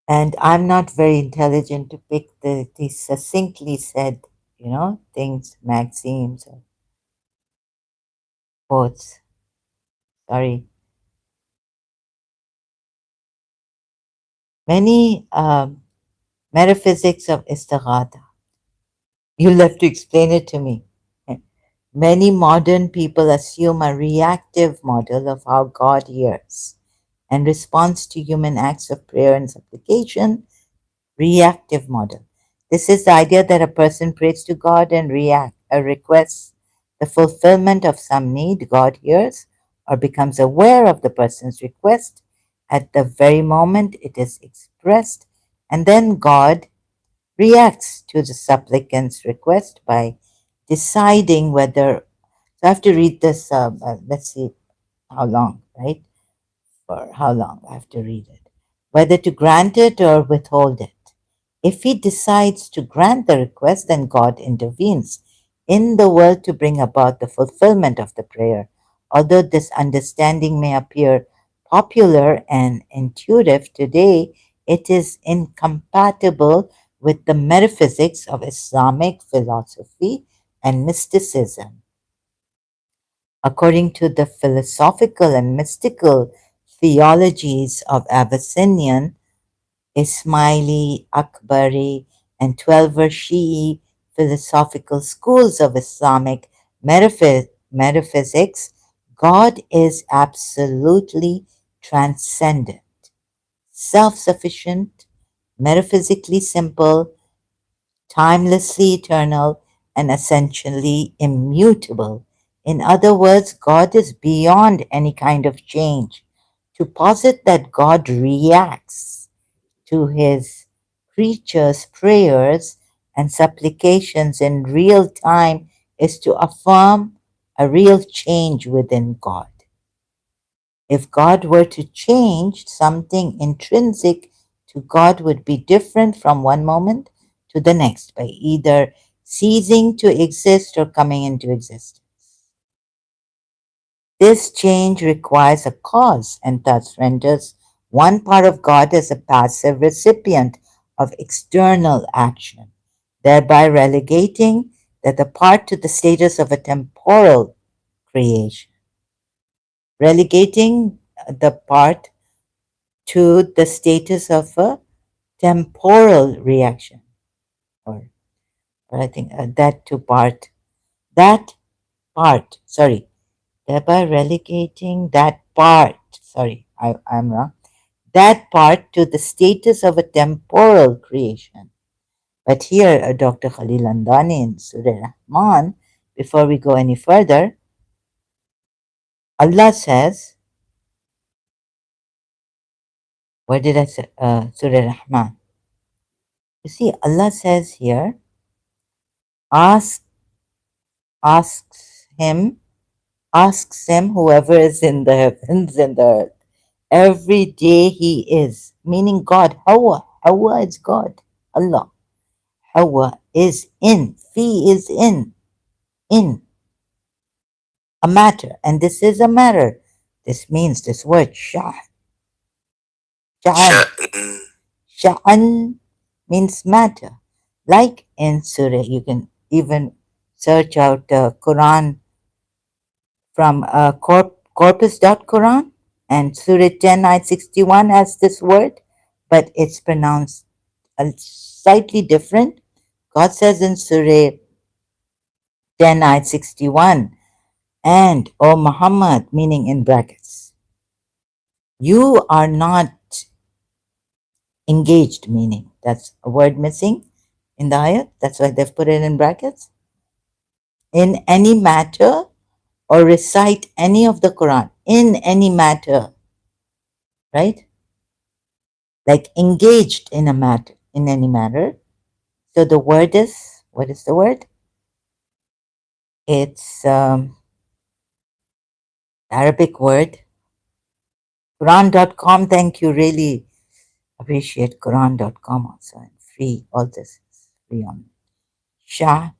And I'm not very intelligent to pick the succinctly said, things, maxims, or quotes. Sorry. Many metaphysics of istighatha. You'll have to explain it to me. Many modern people assume a reactive model of how God hears and responds to human acts of prayer and supplication. Reactive model. This is the idea that a person prays to God and requests the fulfillment of some need. God hears or becomes aware of the person's request at the very moment it is expressed, and then God reacts to the supplicant's request by deciding whether. So I have to read this. Let's see how long, right? For how long I have to read it. Whether to grant it or withhold it. If he decides to grant the request, then God intervenes in the world to bring about the fulfillment of the prayer. Although this understanding may appear popular and intuitive today, it is incompatible with the metaphysics of Islamic philosophy and mysticism. According to the philosophical and mystical theologies of Abyssinian, Ismaili, Akbari, and Twelver Shi'i philosophical schools of Islamic metaphysics, God is absolutely transcendent, self sufficient, metaphysically simple, timelessly eternal, and essentially immutable. In other words, God is beyond any kind of change. To posit that God reacts to his creatures' prayers and supplications in real time is to affirm a real change within God. If God were to change, something intrinsic to God would be different from one moment to the next by either ceasing to exist or coming into existence. This change requires a cause and thus renders one part of God as a passive recipient of external action, thereby relegating that the part to the status of a temporal creation, relegating the part to the status of a temporal reaction, or, or I think that part, sorry, thereby relegating that part, sorry, I'm wrong, that part to the status of a temporal creation. But here, Dr. Khalil Andani in Surah Rahman, before we go any further, Allah says, what did I say? Surah Rahman. You see, Allah says here, ask, asks him, asks him, whoever is in the heavens and the earth. Every day he is, meaning God. Hawa is God. Allah. Hawa is in. Fi is in a matter. And this is a matter. This means this word, sha'an. Sha'an. Sha'an means matter. Like in Surah, you can even search out Quran from corpus.quran, and Surah 10, ayat 61 has this word, but it's pronounced slightly different. God says in Surah 10, ayat 61, and, O Muhammad, meaning in brackets, you are not engaged, meaning that's a word missing in the ayat. That's why they've put it in brackets. In any matter, or recite any of the Quran in any matter, right? Like engaged in a matter, in any matter. So the word is, what is the word? It's Arabic word. Quran.com, thank you. Really appreciate Quran.com also. And free, all this is free on Shah.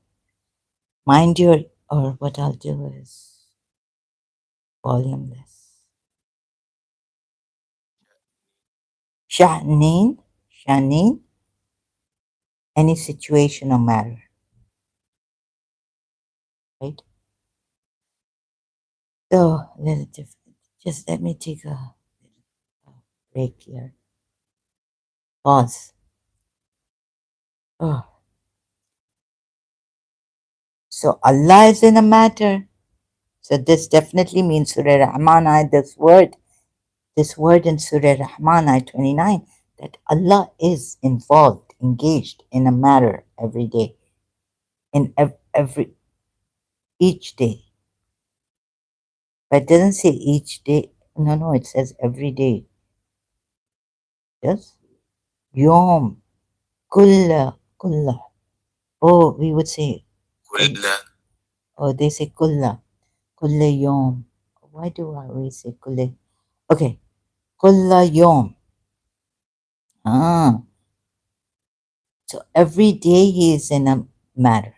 Mind your, or what I'll do is volume this. Shahneen, any situation or matter, right? So, a little different. Just let me take a break here. Pause. Oh. So, Allah is in a matter. So, this definitely means Surah Rahman, this word in Surah Rahman, ayat 29, that Allah is involved, engaged in a matter every day, in each day. But it doesn't say each day. No, it says every day. Yes? Yom, kulla. Oh, we would say kulla. Oh, they say kulla yom. Why do I always say kulla? Okay, kulla yom. Ah, so every day he is in a matter.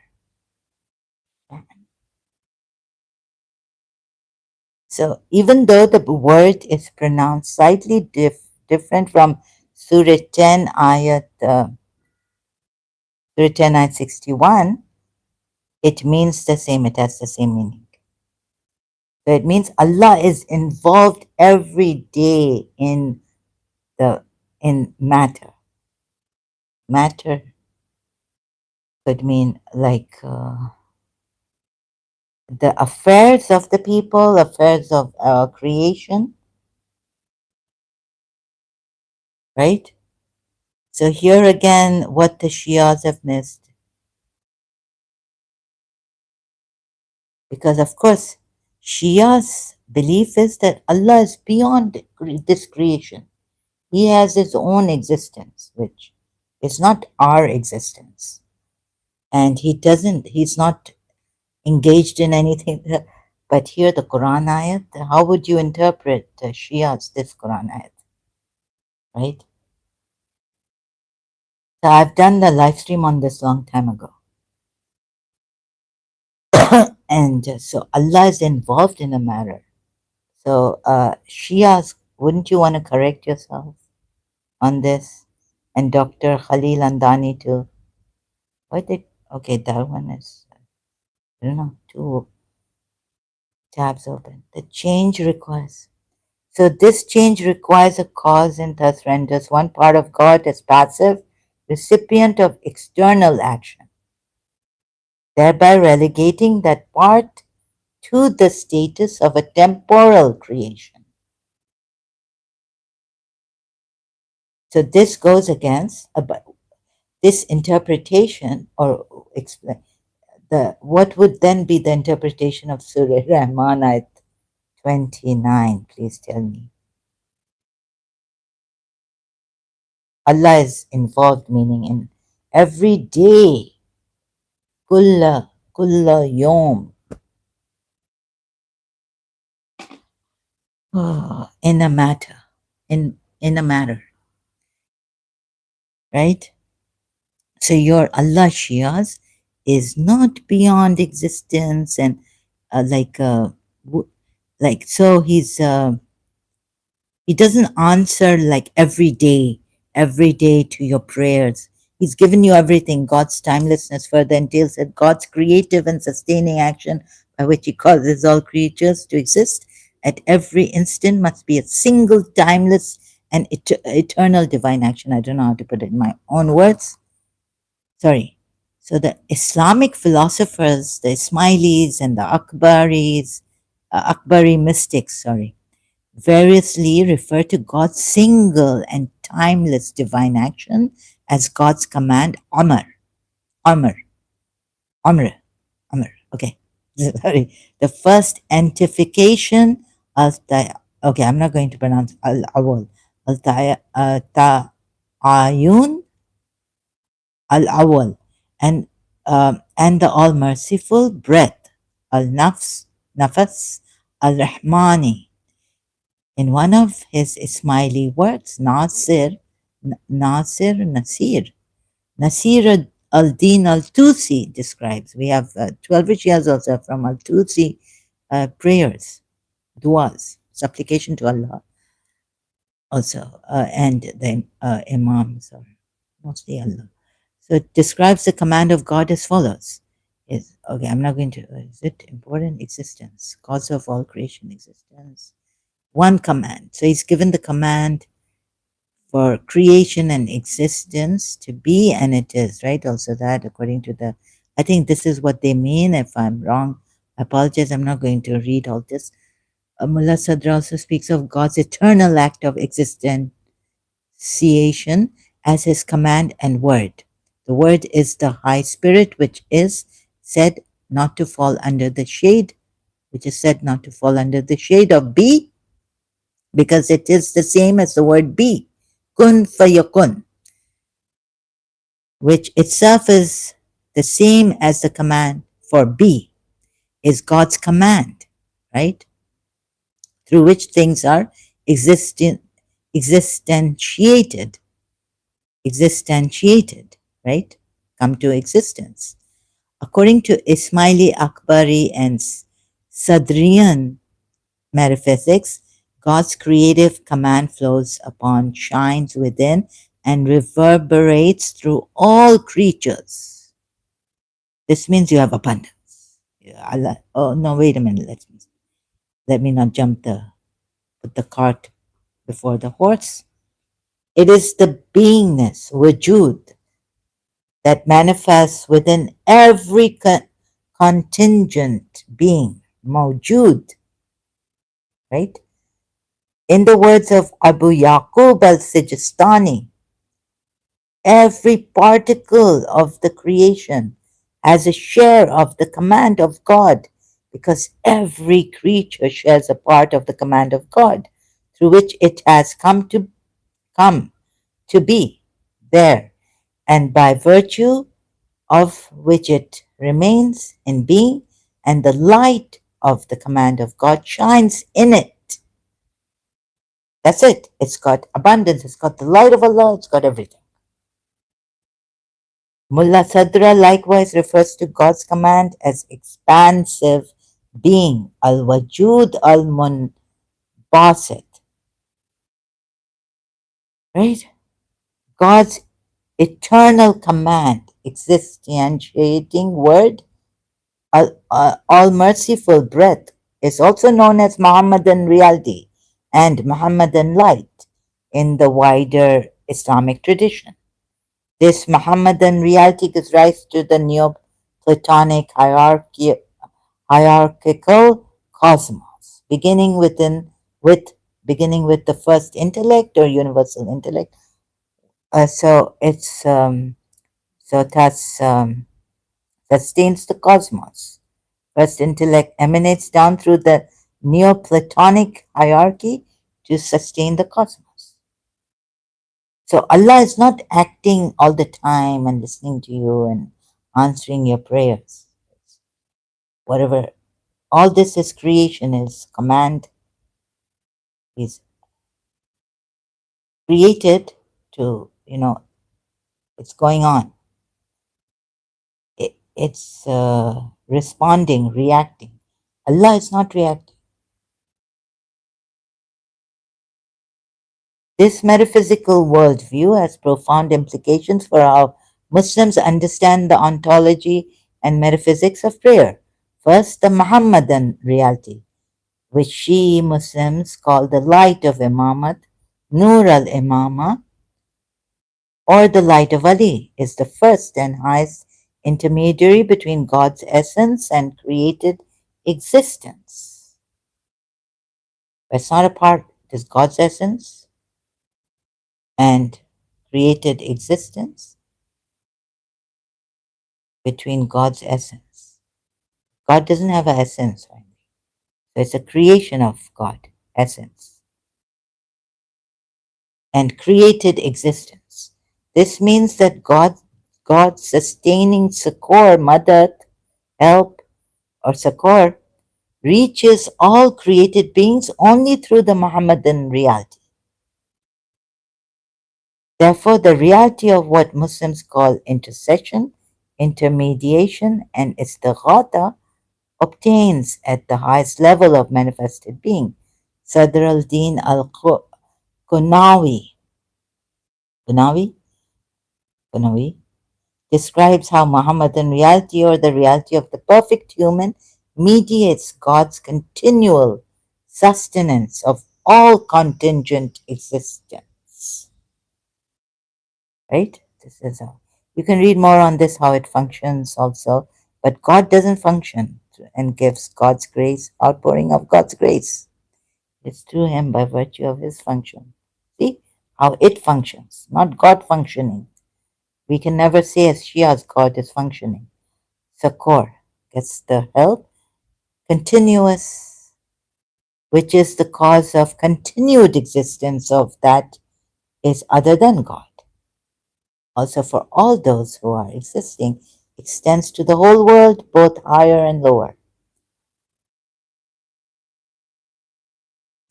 So even though the word is pronounced slightly different from Surah 10 Surah 10 ayat 61, it means the same. It has the same meaning. So it means Allah is involved every day the in matter. Matter could mean like the affairs of the people, affairs of creation, right? So here again, what the Shias have missed, because of course, Shias' belief is that Allah is beyond this creation. He has his own existence, which is not our existence, and he's not engaged in anything. But here, the Quran ayat, how would you interpret Shias this Quran ayat, right? So I've done the live stream on this long time ago. And so Allah is involved in a matter. So Shias, wouldn't you want to correct yourself on this? And Dr. Khalil Andani too. Why did, okay, that one is, I don't know, two tabs open. The change requires. So this change requires a cause and thus renders one part of God as passive, recipient of external action, thereby relegating that part to the status of a temporal creation. So this goes against this interpretation, or explain what would then be the interpretation of Surah Rahman ayat 29? Please tell me. Allah is involved, meaning in every day, kulla yom, in a matter, in a matter, right? So your Allah Shias is not beyond existence, and like so he doesn't answer like every day to your prayers. He's given you everything. God's timelessness further entails that God's creative and sustaining action by which he causes all creatures to exist at every instant must be a single timeless and eternal divine action. I don't know how to put it in my own words. Sorry. So the Islamic philosophers, the Ismailis and the Akbari mystics, sorry, variously refer to God's single and timeless divine action as God's command, Amr, Amr, Amr, Amr. Okay, sorry. The first entification of the, okay, I'm not going to pronounce al-awwal, al-ta'ayun, al-awwal, and the all-merciful breath, al-nafs, nafas, al-rahmani. In one of his Ismaili works, Nasir al-Din al-Tusi describes, we have 12 rishiyas also from al-Tusi prayers, duas, supplication to Allah also, and the Imams, or mostly Allah. So it describes the command of God as follows. Is okay, I'm not going to, is it important? Existence, cause of all creation, existence. One command. So he's given the command for creation and existence to be, and it is, right? Also, that according to the, I think this is what they mean. If I'm wrong, I apologize. I'm not going to read all this. Mullah Sadr also speaks of God's eternal act of existentiation as his command and word. The word is the high spirit, which is said not to fall under the shade, which is said not to fall under the shade of be, because it is the same as the word be, kun fayakun, which itself is the same as the command for be, is God's command, right? Through which things are existentiated, right? Come to existence. According to Ismaili, Akbari, and Sadrian metaphysics, God's creative command flows upon, shines within, and reverberates through all creatures. This means you have abundance. Allah, oh no, wait a minute. Let me not put the cart before the horse. It is the beingness, wujud, that manifests within every contingent being, mawjud, right? In the words of Abu Yaqub al-Sijistani, every particle of the creation has a share of the command of God, because every creature shares a part of the command of God, through which it has come to be there, and by virtue of which it remains in being, and the light of the command of God shines in it. That's it. It's got abundance, it's got the light of Allah, it's got everything. Mullah Sadra likewise refers to God's command as expansive being, al-wajud al-munbasit, right? God's eternal command, existentiating word, all-merciful breath, is also known as Muhammadan reality and Muhammadan light in the wider Islamic tradition. This Muhammadan reality gives rise to the Neoplatonic hierarchical cosmos, beginning with the first intellect or universal intellect. So that's sustains the cosmos. First intellect emanates down through the Neoplatonic hierarchy to sustain the cosmos. So Allah is not acting all the time and listening to you and answering your prayers. Whatever, all this is creation, is command, is created to, it's going on. It's responding, reacting. Allah is not reacting. This metaphysical worldview has profound implications for how Muslims understand the ontology and metaphysics of prayer. First, the Muhammadan reality, which Shia Muslims call the light of Imamat, Nur al-Imama, or the light of Ali, is the first and highest intermediary between God's essence and created existence. It's not a part, it is God's essence and created existence between God's essence. God doesn't have an essence, right? So it's a creation of God, essence, and created existence. This means that God's sustaining succor, madad, help, or succor, reaches all created beings only through the Muhammadan reality. Therefore, the reality of what Muslims call intercession, intermediation, and istighatha obtains at the highest level of manifested being. Sadr al-Din al-Qunawi Qunawi, Qunawi describes how Muhammadan reality, or the reality of the perfect human, mediates God's continual sustenance of all contingent existence. Right? This is how you can read more on this, how it functions also. But God doesn't function and gives God's grace, outpouring of God's grace. It's through Him by virtue of His function. See how it functions, not God functioning. We can never say as Shia's God is functioning. Succor gets the help, continuous, which is the cause of continued existence of that is other than God. Also for all those who are existing, extends to the whole world, both higher and lower.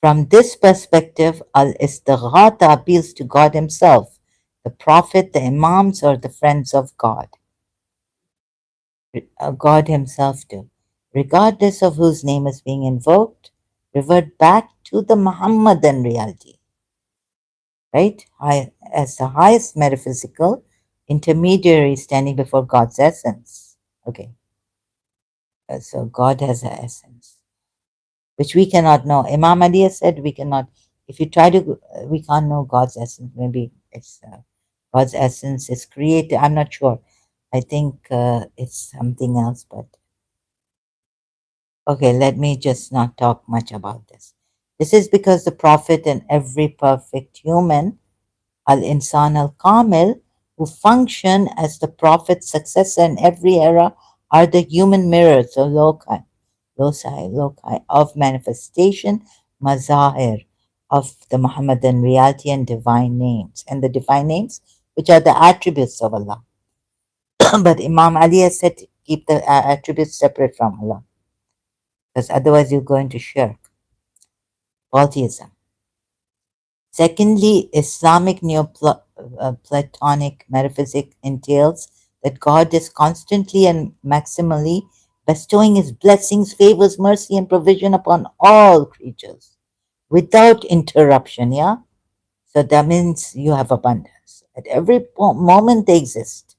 From this perspective, al-istighatha appeals to God Himself, the Prophet, the Imams, or the friends of God. God Himself do. Regardless of whose name is being invoked, revert back to the Muhammadan reality, right? As the highest metaphysical intermediary standing before God's essence. Okay, so God has an essence, which we cannot know. Imam Ali has said we cannot, if you try to, we can't know God's essence. Maybe it's God's essence is created. I'm not sure. I think it's something else, but okay, let me just not talk much about this. This is because the Prophet and every perfect human, al-insan al-kamil, who function as the Prophet's successor in every era, are the human mirrors or loci of manifestation, mazahir, of the Muhammadan reality and divine names. And the divine names, which are the attributes of Allah. But Imam Ali has said, keep the attributes separate from Allah, because otherwise you go into shirk, polytheism. Secondly, Islamic Neoplatonic metaphysic entails that God is constantly and maximally bestowing His blessings, favors, mercy, and provision upon all creatures without interruption. Yeah? So that means you have abundance. At every moment they exist,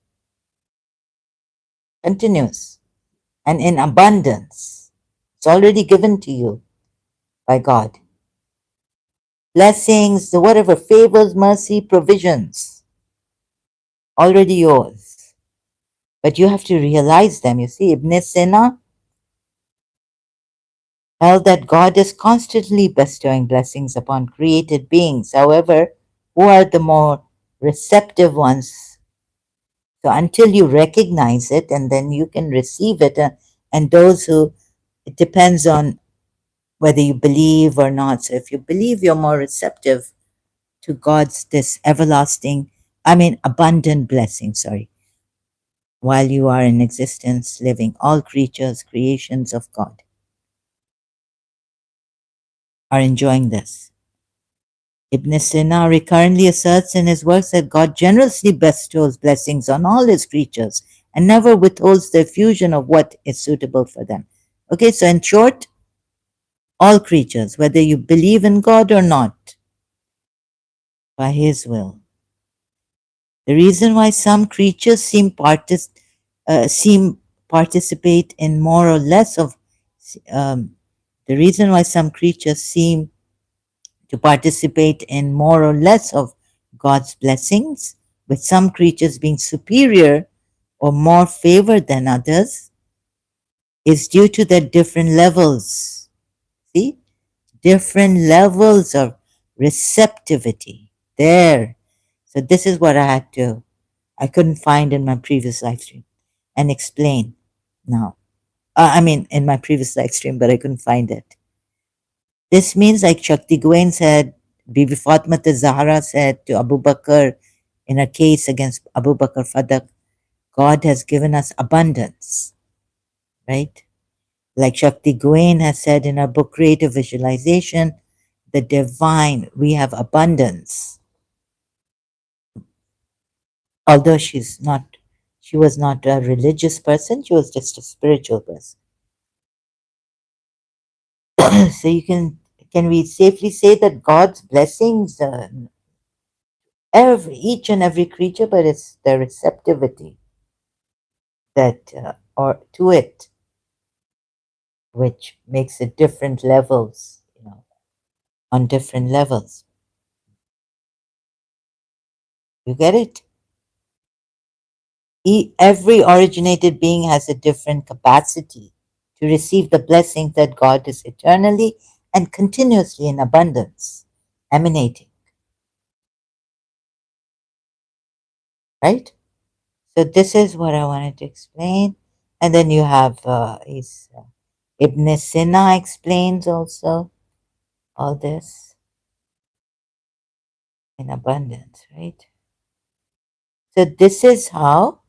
continuous, and in abundance. It's already given to you by God. Blessings, the whatever, favors, mercy, provisions, already yours. But you have to realize them. You see, Ibn Sina held that God is constantly bestowing blessings upon created beings. However, who are the more receptive ones? So until you recognize it, and then you can receive it, and those who, it depends on whether you believe or not. So if you believe, you're more receptive to God's this everlasting, abundant blessing, while you are in existence, living. All creatures, creations of God, are enjoying this. Ibn Sina recurrently asserts in his works that God generously bestows blessings on all His creatures and never withholds the effusion of what is suitable for them. Okay, so in short, all creatures, whether you believe in God or not, by His will, The reason why some creatures seem participate in more or less of um, the reason why some creatures seem to participate in more or less of God's blessings, with some creatures being superior or more favored than others, is due to their different levels. See? Different levels of receptivity. There. So this is what I couldn't find in my previous live stream and explain now. I mean, in my previous live stream, but I couldn't find it. This means, like Shakti Gawain said, Bibi Fatma Zahra said to Abu Bakr in a case against Abu Bakr Fadak, God has given us abundance, right? Like Shakti Gawain has said in her book Creative Visualization, the divine, we have abundance. Although she was not a religious person, she was just a spiritual person. So can we safely say that God's blessings, each and every creature, but it's the receptivity that, or to it, which makes it different levels, on different levels. You get it? Every originated being has a different capacity to receive the blessings that God is eternally and continuously in abundance emanating, right? So this is what I wanted to explain. And then you have Ibn Sina explains also all this in abundance, right? So this is how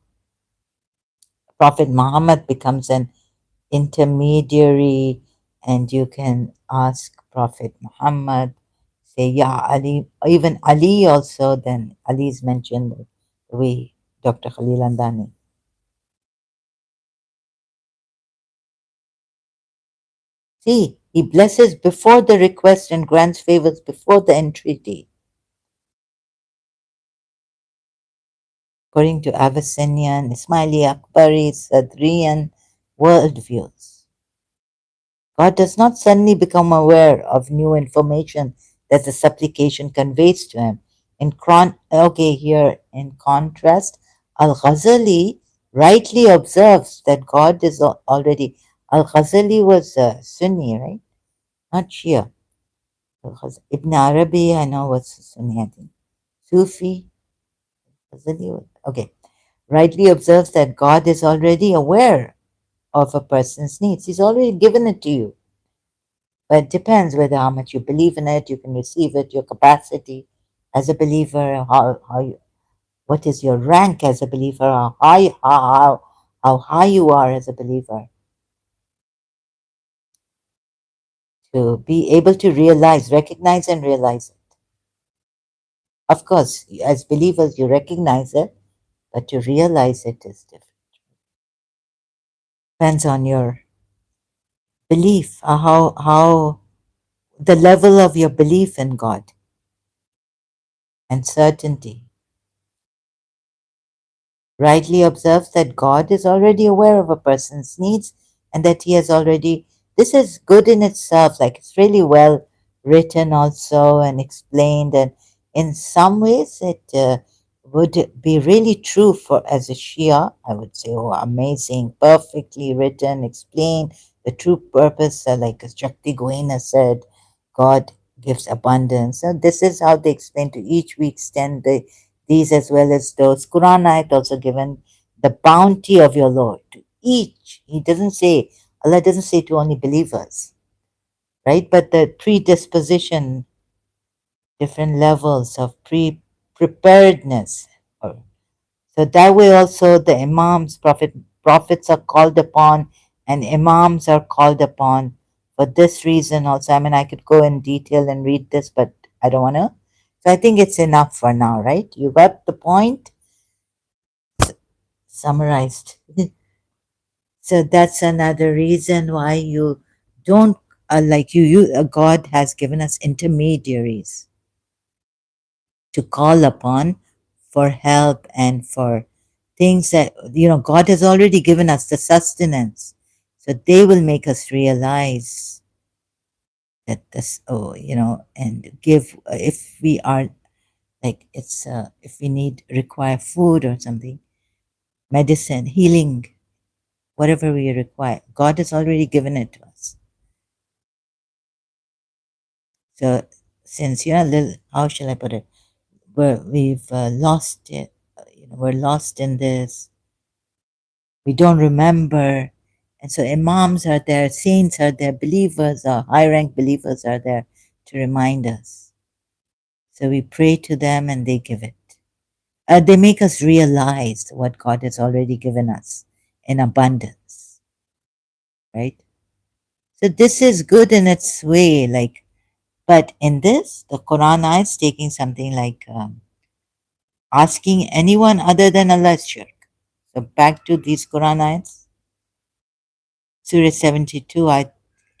Prophet Muhammad becomes an intermediary, and you can ask Prophet Muhammad, say, Yeah, Ali, even Ali also, then Ali is mentioned the way Dr. Khalil Andani. See, he blesses before the request and grants favors before the entreaty, according to Abyssinian, Ismaili, Akbari, Sadrian worldviews. God does not suddenly become aware of new information that the supplication conveys to him. Here in contrast, Al Ghazali rightly observes that God is already. Al Ghazali was Sunni, right? Not Shia. Ibn Arabi, I know was Sunni, I think. Sufi, Ghazali, okay. Rightly observes that God is already aware of a person's needs. He's already given it to you. But it depends whether how much you believe in it, you can receive it, your capacity as a believer, what is your rank as a believer, how high you are as a believer, to be able to recognize and realize it. Of course, as believers, you recognize it, but to realize it is different. Depends on your belief, how the level of your belief in God and certainty. Rightly observes that God is already aware of a person's needs and that he has already, this is good in itself, like it's really well written also and explained, and in some ways it would be really true for as a Shia. I would say, oh, amazing, perfectly written, explained the true purpose, like as Shakti Goena said, God gives abundance. So this is how they explain to each we extend these as well as those. Quran ayat also given the bounty of your Lord to each. He doesn't say, Allah doesn't say to only believers, right? But the predisposition, different levels of preparedness. So that way also the Imams, prophets are called upon and Imams are called upon for this reason also. I mean, I could go in detail and read this, but I don't want to. So I think it's enough for now, right? You got the point? Summarized. So that's another reason why you don't like God has given us intermediaries to call upon for help and for things that, God has already given us the sustenance. So they will make us realize that this, and give, if we are like, if we require food or something, medicine, healing, whatever we require, God has already given it to us. So since, little, how shall I put it? We've lost it. We're lost in this. We don't remember. And so imams are there, saints are there, believers, high rank believers are there to remind us. So we pray to them and they give it. They make us realize what God has already given us in abundance, right? So this is good in its way, like, but in this, the Quran is taking something like asking anyone other than Allah is shirk. So back to these Quran ayats, Surah 72, ayat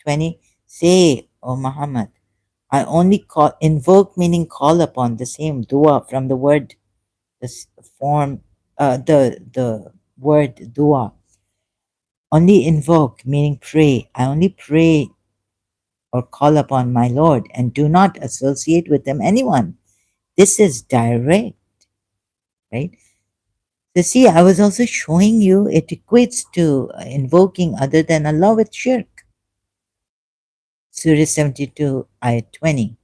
20, say, O Muhammad, I only invoke, meaning call upon, the same dua from the word, this form, the word dua. Only invoke, meaning pray. I only pray or call upon my Lord and do not associate with them anyone. This is direct, right? So see, I was also showing you it equates to invoking other than Allah with shirk. Surah 72, ayat 20.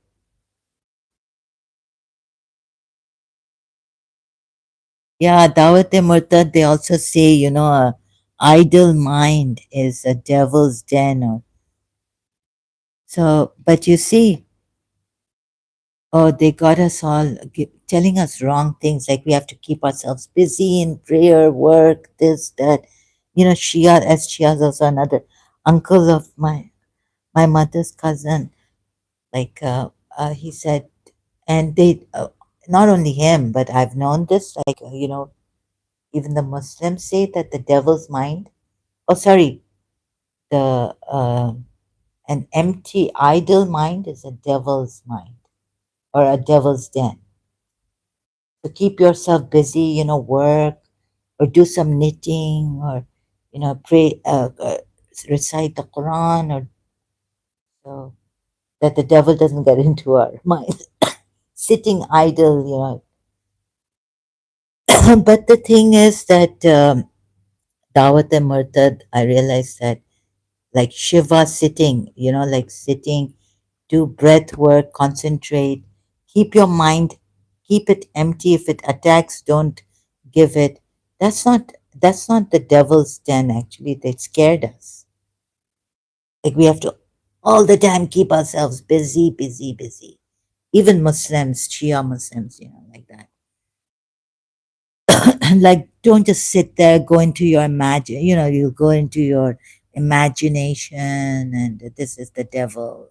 Yeah, Dawat-e-Murtad, they also say, a idle mind is a devil's den. So, but you see, oh, they got us all telling us wrong things, like we have to keep ourselves busy in prayer, work, this, that. Shia, Ex-Shia is also another uncle of my mother's cousin. Like, he said, and they, not only him, but I've known this, like, even the Muslims say that the devil's mind, oh, sorry, the, an empty, idle mind is a devil's mind or a devil's den. So keep yourself busy, work or do some knitting or, pray, recite the Quran or so that the devil doesn't get into our mind. Sitting idle, but the thing is that Dawat and Murtad, I realized that like Shiva sitting, like sitting, do breath work, concentrate, keep your mind, keep it empty. If it attacks, don't give it. That's not the devil's den, actually. They scared us. Like we have to all the time keep ourselves busy, busy, busy. Even Muslims, Shia Muslims, like that. Like don't just sit there, go into your you go into your imagination and this is the devil.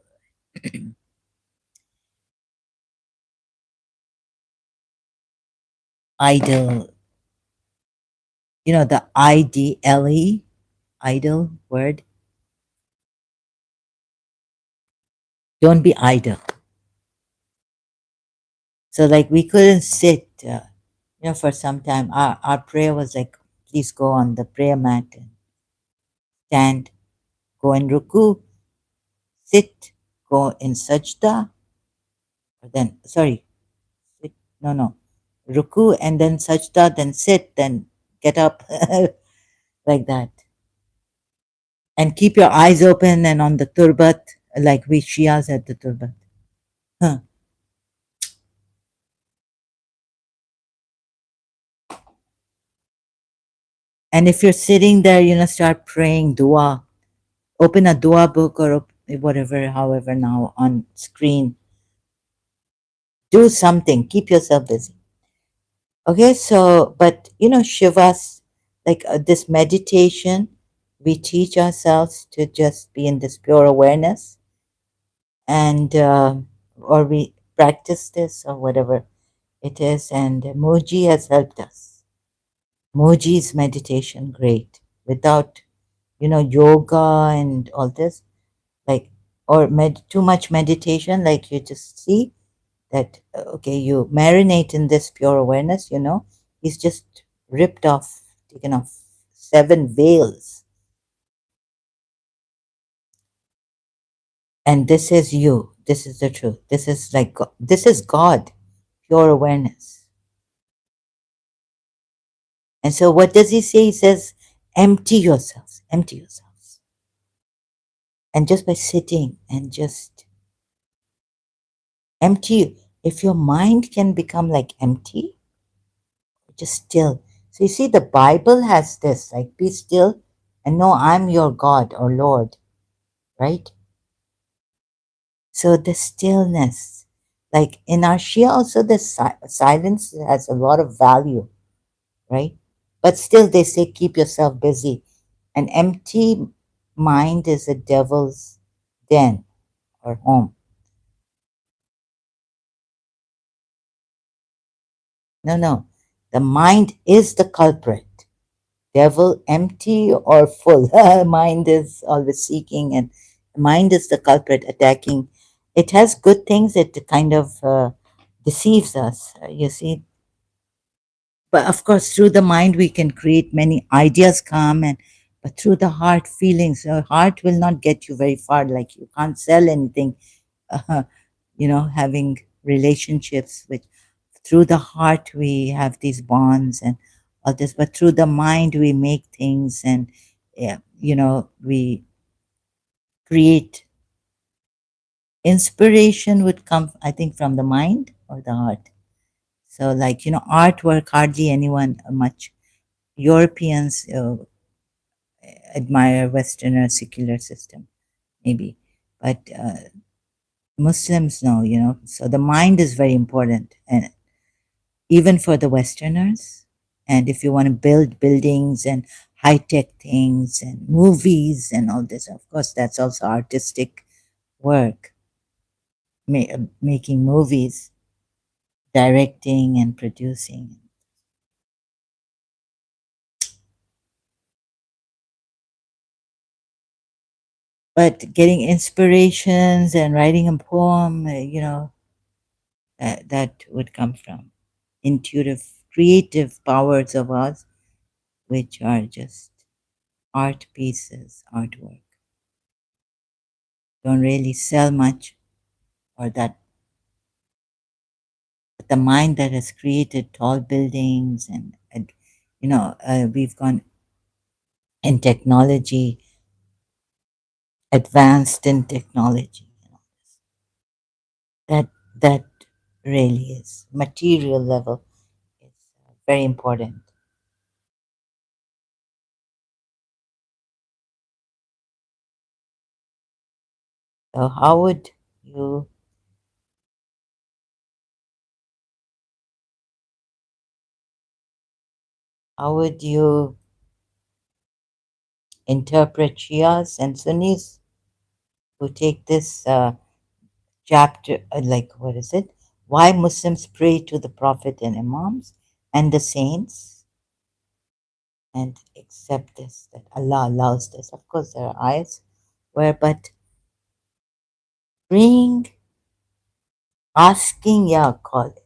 Idle, the idle, idle word. Don't be idle. So like we couldn't sit for some time. Our prayer was like, please go on the prayer mat and stand, go in ruku, sit, go in sajda, then sorry, sit, no, ruku and then sajda, then sit, then get up, like that. And keep your eyes open and on the turbat, like we Shias at the turbat. Huh. And if you're sitting there, start praying dua. Open a dua book or whatever, however, now on screen. Do something. Keep yourself busy. Okay, so, but Shivas, like this meditation, we teach ourselves to just be in this pure awareness and, or we practice this or whatever it is. And Moji has helped us. Moji's meditation, great. Without, yoga and all this, like, or too much meditation, like you just see, that, okay, you marinate in this pure awareness, he's just ripped off, taken off seven veils. And this is you. This is the truth. This is like, this is God, pure awareness. And so what does he say? He says, empty yourselves, empty yourselves. And just by sitting and just empty, if your mind can become like empty, just still. So you see, the Bible has this, like, be still and know I'm your God or Lord, right? So the stillness, like in our Shia also, the silence has a lot of value, right? But still they say keep yourself busy. An empty mind is a devil's den or home. No, no. The mind is the culprit. Devil, empty or full. Mind is always seeking, and mind is the culprit attacking. It has good things, it kind of deceives us, you see. But of course, through the mind, we can create many ideas come, and but through the heart, feelings, your heart will not get you very far. Like you can't sell anything, uh, having relationships with through the heart we have these bonds and all this, but through the mind we make things, and yeah, we create. Inspiration would come, I think, from the mind or the heart. So like, artwork, hardly anyone much. Europeans admire Western or secular system, maybe, but Muslims know, so the mind is very important, and even for the Westerners. And if you want to build buildings and high tech things and movies and all this, of course, that's also artistic work, making movies, directing and producing. But getting inspirations and writing a poem, that would come from intuitive, creative powers of us, which are just art pieces, artwork. Don't really sell much, or that, but the mind that has created tall buildings and we've gone in technology, advanced in technology. That really is material level. It's very important. So you how would you interpret Shias and Sunnis who take this chapter, like, what is it? Why Muslims pray to the Prophet and Imams and the saints and accept this, that Allah allows this. Of course, there are ayats where, but praying, asking, yeah, call it.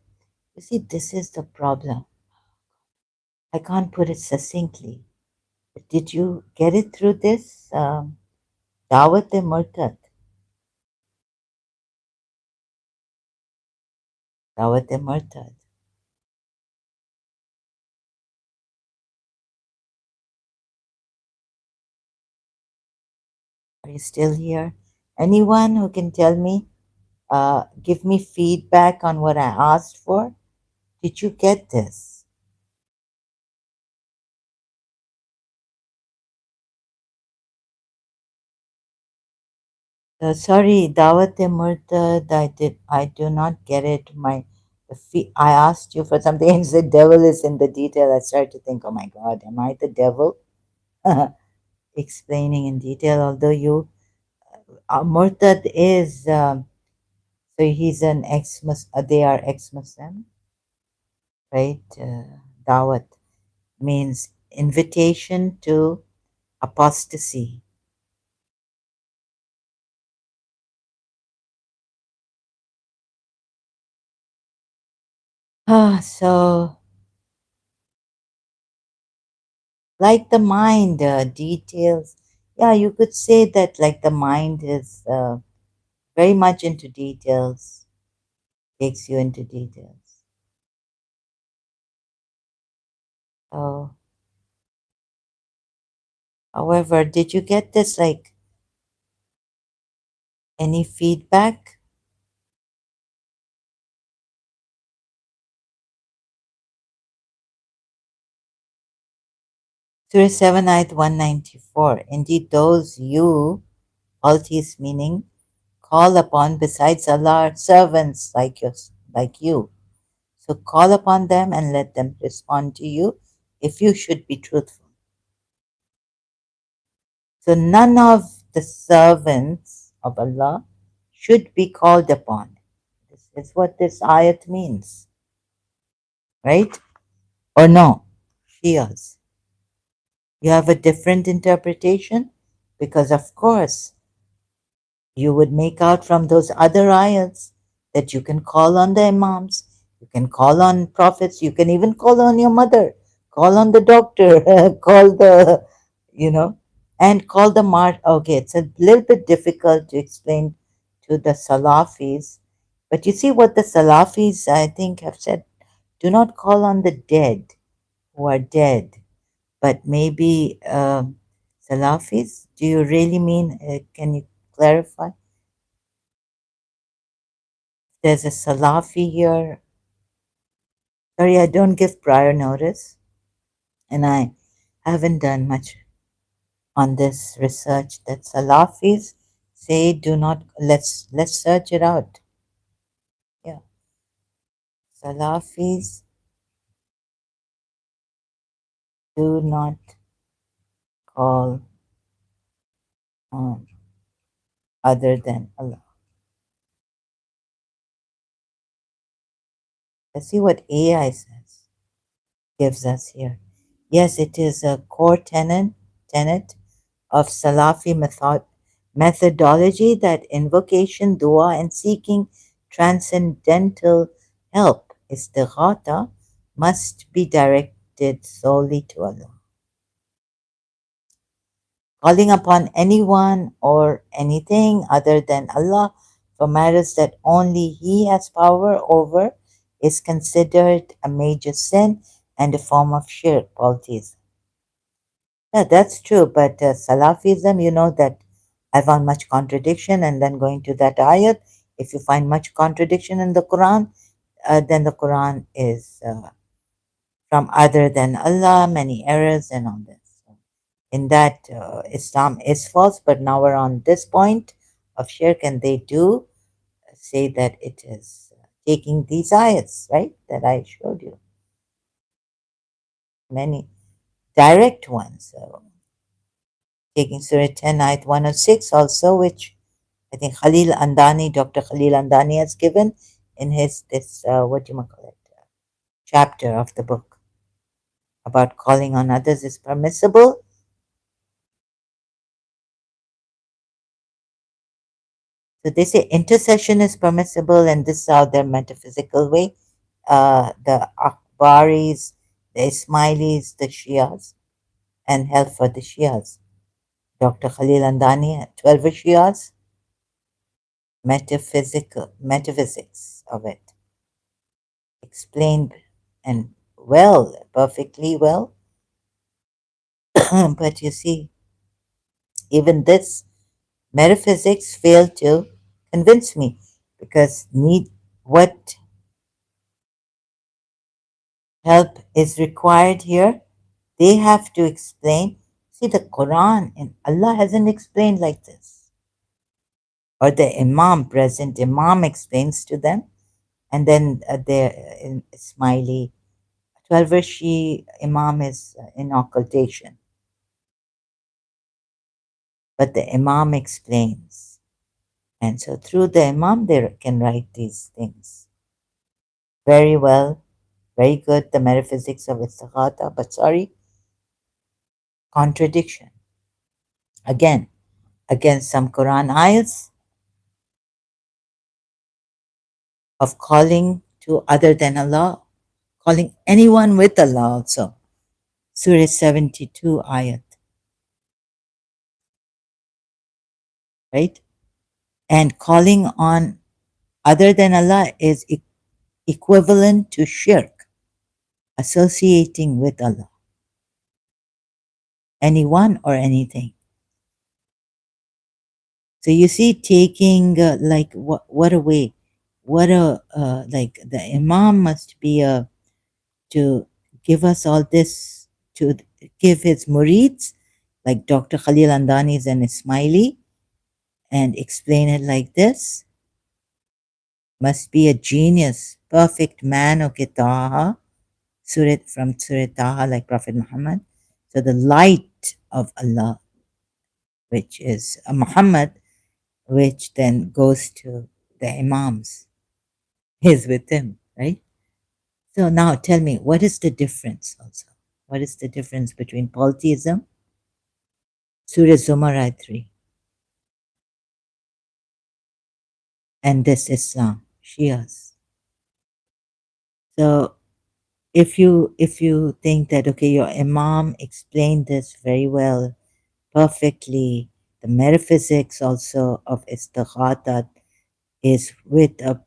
You see, this is the problem. I can't put it succinctly. But did you get it through this? Dawat-e-Murtad. Dawat-e-Murtad. Are you still here? Anyone who can tell me, give me feedback on what I asked for? Did you get this? Sorry, Dawat-e-Murtad, I do not get it. I asked you for something and the devil is in the detail. I started to think, oh my God, am I the devil? Explaining in detail, although Murtad is, so he's an they are ex-Muslim, right? Dawat means invitation to apostasy. So, like the mind details, yeah, you could say that like the mind is very much into details, takes you into details. Oh, however, did you get this like any feedback? Surah 7, Ayat 194. Indeed, those you, all these meaning, call upon besides Allah are servants like you. So call upon them and let them respond to you if you should be truthful. So none of the servants of Allah should be called upon. This is what this ayat means, right? Or no? Shias. You have a different interpretation? Because of course you would make out from those other ayats that you can call on the Imams, you can call on prophets, you can even call on your mother, call on the doctor, call the, you know, and call the Okay, it's a little bit difficult to explain to the Salafis, but you see what the Salafis, I think, have said, do not call on the dead who are dead, but maybe Salafis, do you really mean, can you clarify? There's a Salafi here. Sorry, I don't give prior notice, and I haven't done much on this research that Salafis say do not. Let's search it out. Yeah, Salafis do not call on other than Allah. Let's see what AI says. Gives us here. Yes, it is a core tenet of Salafi methodology that invocation, dua, and seeking transcendental help, istighatha, must be directed solely to Allah. Calling upon anyone or anything other than Allah for matters that only He has power over is considered a major sin and a form of shirk, polytheism. Yeah, that's true. But Salafism, you know that I found much contradiction, and then going to that ayat, if you find much contradiction in the Quran, then the Quran is from other than Allah, many errors, and all this. So in that, Islam is false, but now we're on this point of shirk, and they do say that it is taking these ayats, right, that I showed you, many direct ones. So taking Surah 10, ayat 106 also, which I think Khalil Andani, Dr. Khalil Andani has given in his this what do you call it chapter of the book about calling on others is permissible. So they say intercession is permissible, and this is how their metaphysical way. The Akbaris, the Ismailis, the Shias, and help for the Shias. Dr. Khalil Andani, 12 Shias, metaphysics of it, explained and well, perfectly well. But you see, even this metaphysics failed to convince me because need what help is required here. They have to explain. See, the Quran and Allah hasn't explained like this. Or the Imam, present Imam, explains to them, and then in Ismaili 12 Shi Imam is in occultation. But the Imam explains. And so through the Imam, they can write these things. Very well, very good, the metaphysics of Istighata, but sorry, contradiction. Again, against some Quran ayats of calling to other than Allah. calling anyone with Allah also. Surah 72 ayat, right? And calling on other than Allah is equivalent to shirk, associating with Allah, anyone or anything. So you see, taking like what a way, what a like the Imam must be to give us all this, to give his murids like Dr. Khalil Andani's and Ismaili and explain it like this. Must be a genius, perfect man. Okay, Taha, Surat from Surah Taha, like Prophet Muhammad. So the light of Allah, which is Muhammad, which then goes to the Imams, is with him, right? So now tell me, what is the difference also? What is the difference between polytheism, Surah Zumar ayat 3, and this Islam, Shias? So if you think that okay, your Imam explained this very well, perfectly, the metaphysics also of istighatha is with the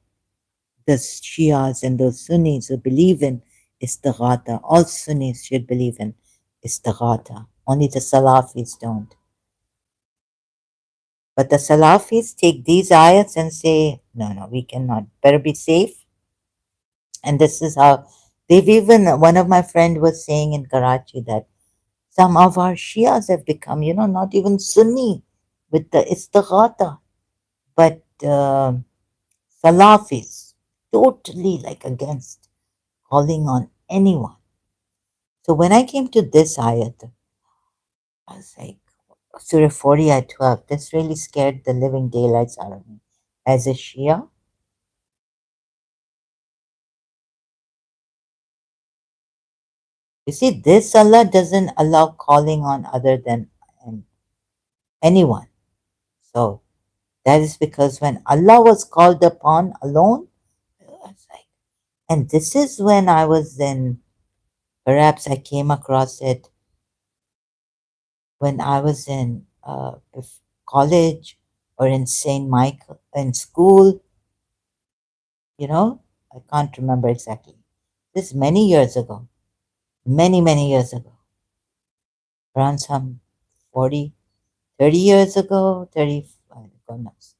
Shias and those Sunnis who believe in istighatha. All Sunnis should believe in istighatha. Only the Salafis don't. But the Salafis take these ayats and say, no, no, we cannot. Better be safe. And this is how they've even, one of my friend was saying in Karachi that some of our Shias have become, not even Sunni with the istighatha, but Salafis, totally like against calling on anyone. So when I came to this ayat, I was like, Surah 40 ayat 12, this really scared the living daylights out of me. As a Shia, you see, this Allah doesn't allow calling on other than anyone. So that is because when Allah was called upon alone, I was like, and this is when I was in, perhaps I came across it when I was in college or in St. Michael, in school, I can't remember exactly. This is many years ago, many, many years ago, around some 40, 30 years ago, 30, goodness,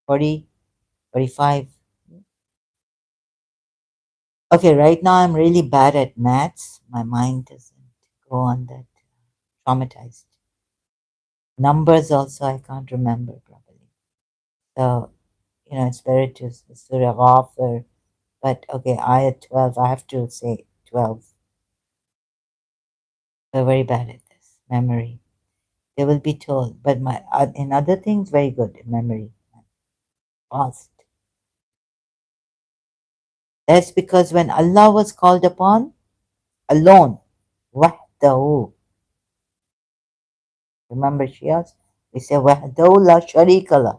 40, 45. Okay, right now I'm really bad at maths. My mind doesn't go on that, traumatized. Numbers also I can't remember properly. So, it's better to sort of offer. But okay, ayat 12, I have to say 12. We're very bad at this. Memory. They will be told. But my in other things, very good in memory. Fast. That's because when Allah was called upon, alone, wahdahu. Remember Shias? We say wahdahu la sharika lah,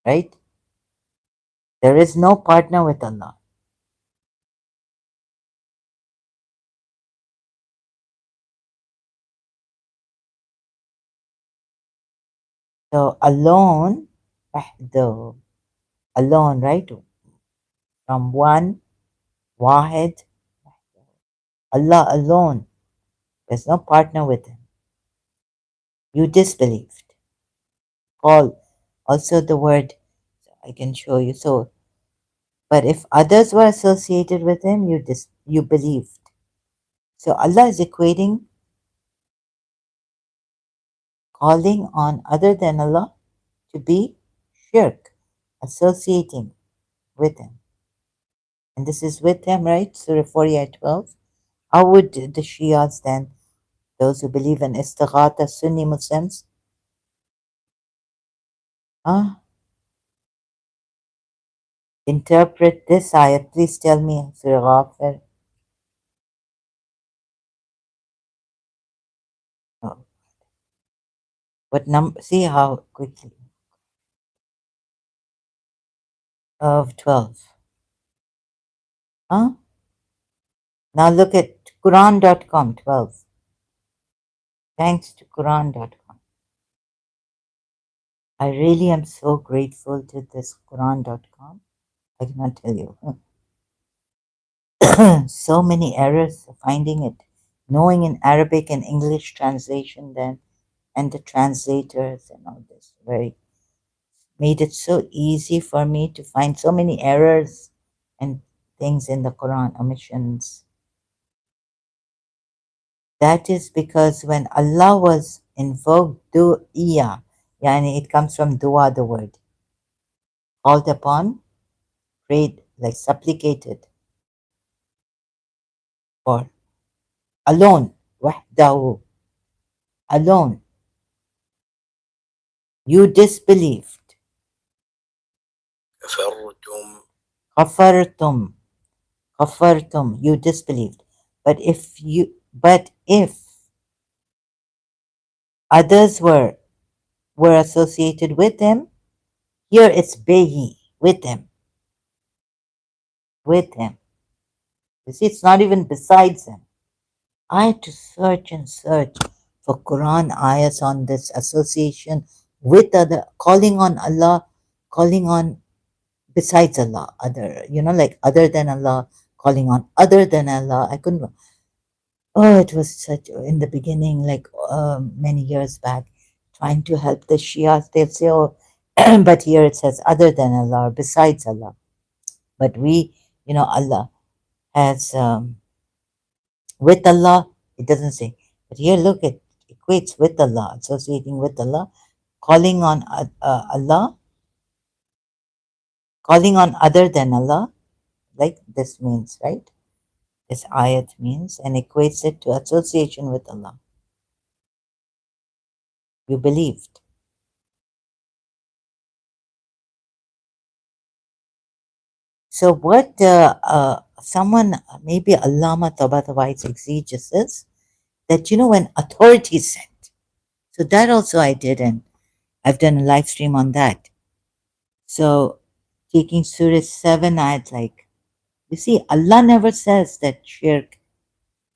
right? There is no partner with Allah. So alone, wahdahu, alone, right? From one, wahid, Allah alone. There's no partner with him. You disbelieved. Call also the word I can show you. So, but if others were associated with him, you believed. So Allah is equating calling on other than Allah to be shirk, associating with him. And this is with him, right? Surah 40 ayat 12. How would the Shias then, those who believe in istighatha, Sunni Muslims, uh, interpret this ayat? Please tell me, Surah Ghafir. Oh, what number? See how quickly. of 12. Huh? Now look at Quran.com 12. Thanks to Quran.com. I really am so grateful to this Quran.com. I cannot tell you. So many errors finding it, knowing in Arabic and English translation then, and the translators and all this very made it so easy for me to find so many errors and things in the Quran, omissions. That is because when Allah was invoked, du'iya, yani it comes from dua, the word, called upon, prayed, like supplicated for, alone, wahdahu, alone, you disbelieved, kafartum, kafartum, you disbelieved. But if others were associated with him, here it's behi, with him, with him. You see, it's not even besides him. I had to search and search for Quran ayahs on this association with other, calling on Allah, calling on besides Allah, other, like other than Allah, calling on other than Allah. I couldn't. Oh, it was such in the beginning, like many years back, trying to help the Shias. They'll say, "Oh," but here it says other than Allah, or besides Allah. But Allah has with Allah. It doesn't say. But here, look, it equates with Allah, associating with Allah, calling on Allah, calling on other than Allah, like this means, right? This ayat means, and equates it to association with Allah. You believed. So what someone, maybe Allama Tabatabai exegesis, that when authority is sent. So that also I did, and I've done a live stream on that. So taking Surah 7 ayat, like, you see, Allah never says that shirk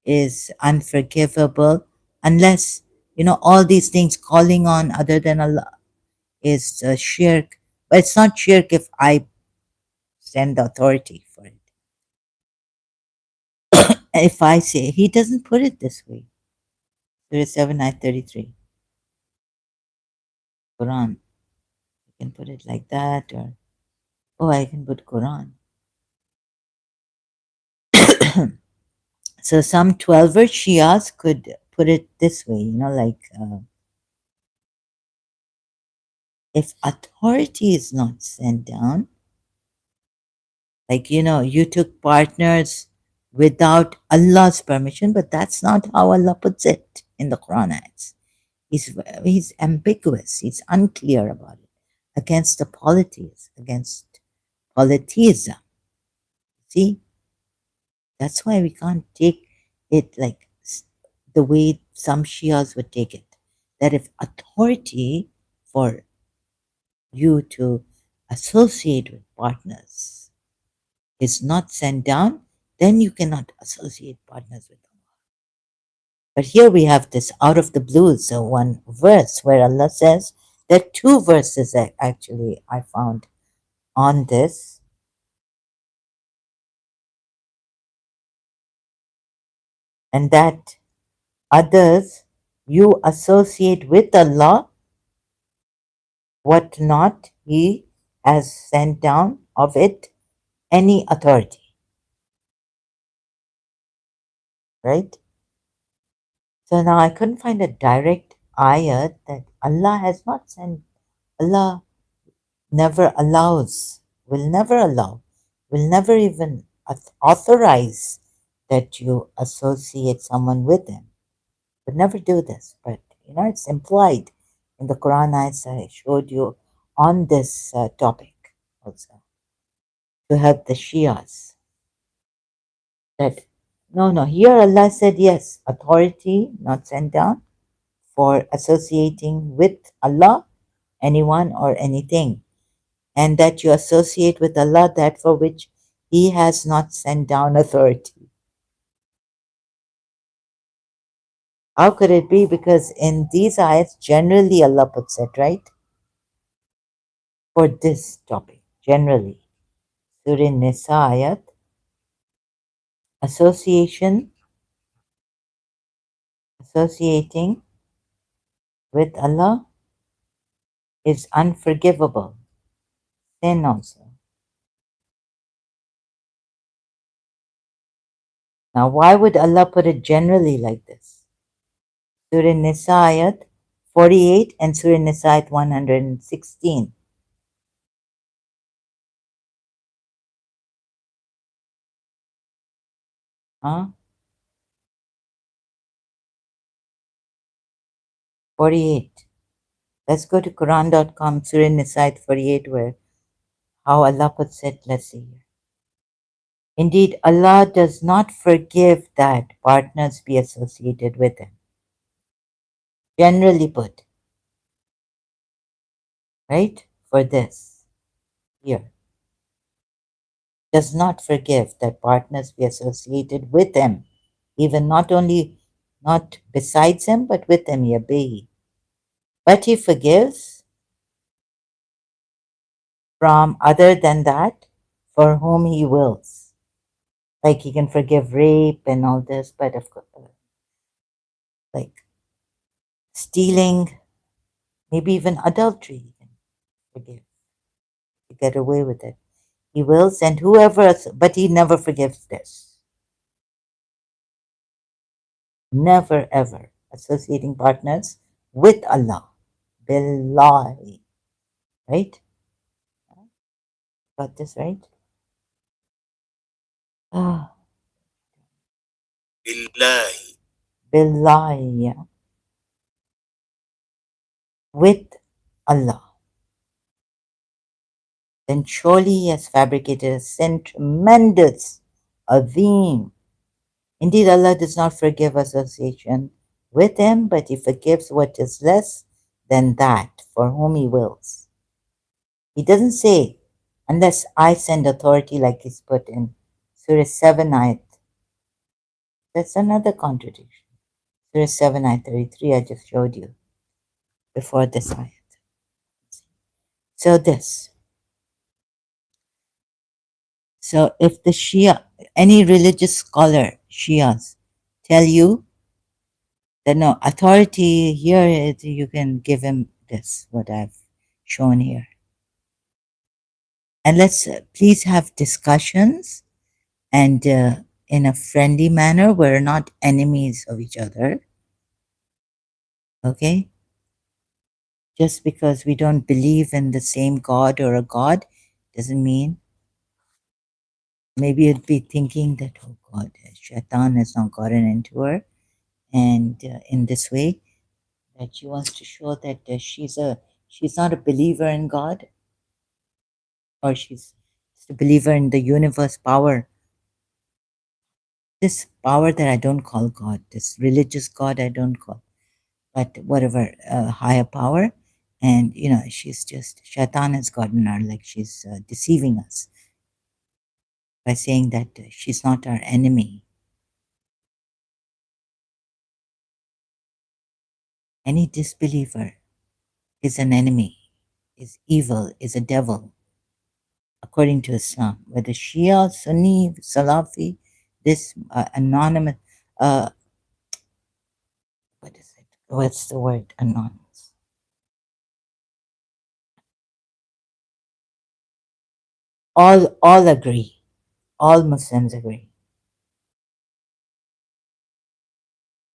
is unforgivable unless, all these things calling on other than Allah is shirk. But it's not shirk if I send the authority for it. If I say, he doesn't put it this way. Surah 7, ayat 33. Quran. You can put it like that, or, oh, I can put Quran. So some 12er Shias could put it this way, like if authority is not sent down, like, you took partners without Allah's permission, but that's not how Allah puts it in the Quran ayats. He's ambiguous, he's unclear about it, against the polities, against polytheism. See, that's why we can't take it like the way some Shias would take it. That if authority for you to associate with partners is not sent down, then you cannot associate partners with them. But here we have this out of the blue, so one verse where Allah says, there are two verses that actually I found on this. And that others you associate with Allah what not He has sent down of it any authority. Right? So now I couldn't find a direct ayat that Allah has not sent. Allah never allows, will never allow, will never even authorize that you associate someone with Him. Would never do this, but it's implied in the Quran ayats I showed you on this topic also to help the Shias. That no, here Allah said yes, authority not sent down for associating with Allah, anyone or anything. and that you associate with Allah that for which He has not sent down authority. How could it be? Because in these ayats, generally Allah puts it, right? For this topic, generally. Surah Nisa ayat, association, associating with Allah is unforgivable. Sin also. Now, why would Allah put it generally like this? Surah Nisa ayat 48 and Surah Nisa ayat 116. Huh? 48. Let's go to Quran.com, Surah Nisa ayat 48, where how Allah puts it. Let's see here. Indeed, Allah does not forgive that partners be associated with Him. Generally put, right? For this here. Does not forgive that partners be associated with Him, even not only not besides Him, but with Him, yabihi. But He forgives from other than that for whom He wills. Like He can forgive rape and all this, but of course, like stealing, maybe even adultery, He can forgive. You get away with it. He wills, and whoever, but He never forgives this. Never ever associating partners with Allah. Billahi. Right? Got this right? Ah, Billahi. Billahi, yeah. With Allah. Then surely He has fabricated a sin tremendous, azim. Indeed, Allah does not forgive association with Him, but He forgives what is less than that for whom He wills. He doesn't say, unless I send authority, like He's put in Surah 7 ayat. That's another contradiction. Surah 7 ayat 33, I just showed you before this ayat. So this. So if the Shia, any religious scholar, Shias, tell you that no, authority here, you can give him this, what I've shown here. And let's please have discussions and in a friendly manner. We're not enemies of each other. Okay? Just because we don't believe in the same God or a God doesn't mean maybe you'd be thinking that, oh God, Shaitan has not gotten into her. And in this way, that she wants to show that she's not a believer in God, or she's a believer in the universe power. This power that I don't call God, this religious God I don't call, but whatever, higher power. And, she's just, Shaitan has gotten her, like she's deceiving us by saying that she's not our enemy. Any disbeliever is an enemy, is evil, is a devil, according to Islam. Whether Shia, Sunni, Salafi, this anonymous, what is it? What's the word? Anonymous. All agree. All Muslims agree.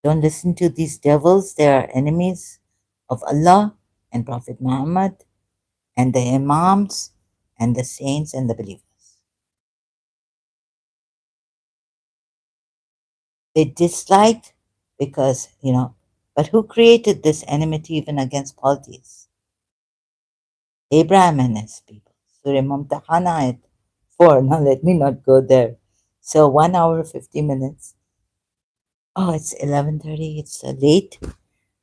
Don't listen to these devils. They are enemies of Allah and Prophet Muhammad and the Imams and the saints and the believers. They dislike because, but who created this enmity even against polytheists? Abraham and his people. Surah Mumtahana ayat 4. Now let me not go there. So 1 hour 50 minutes. Oh, it's 11:30. It's late.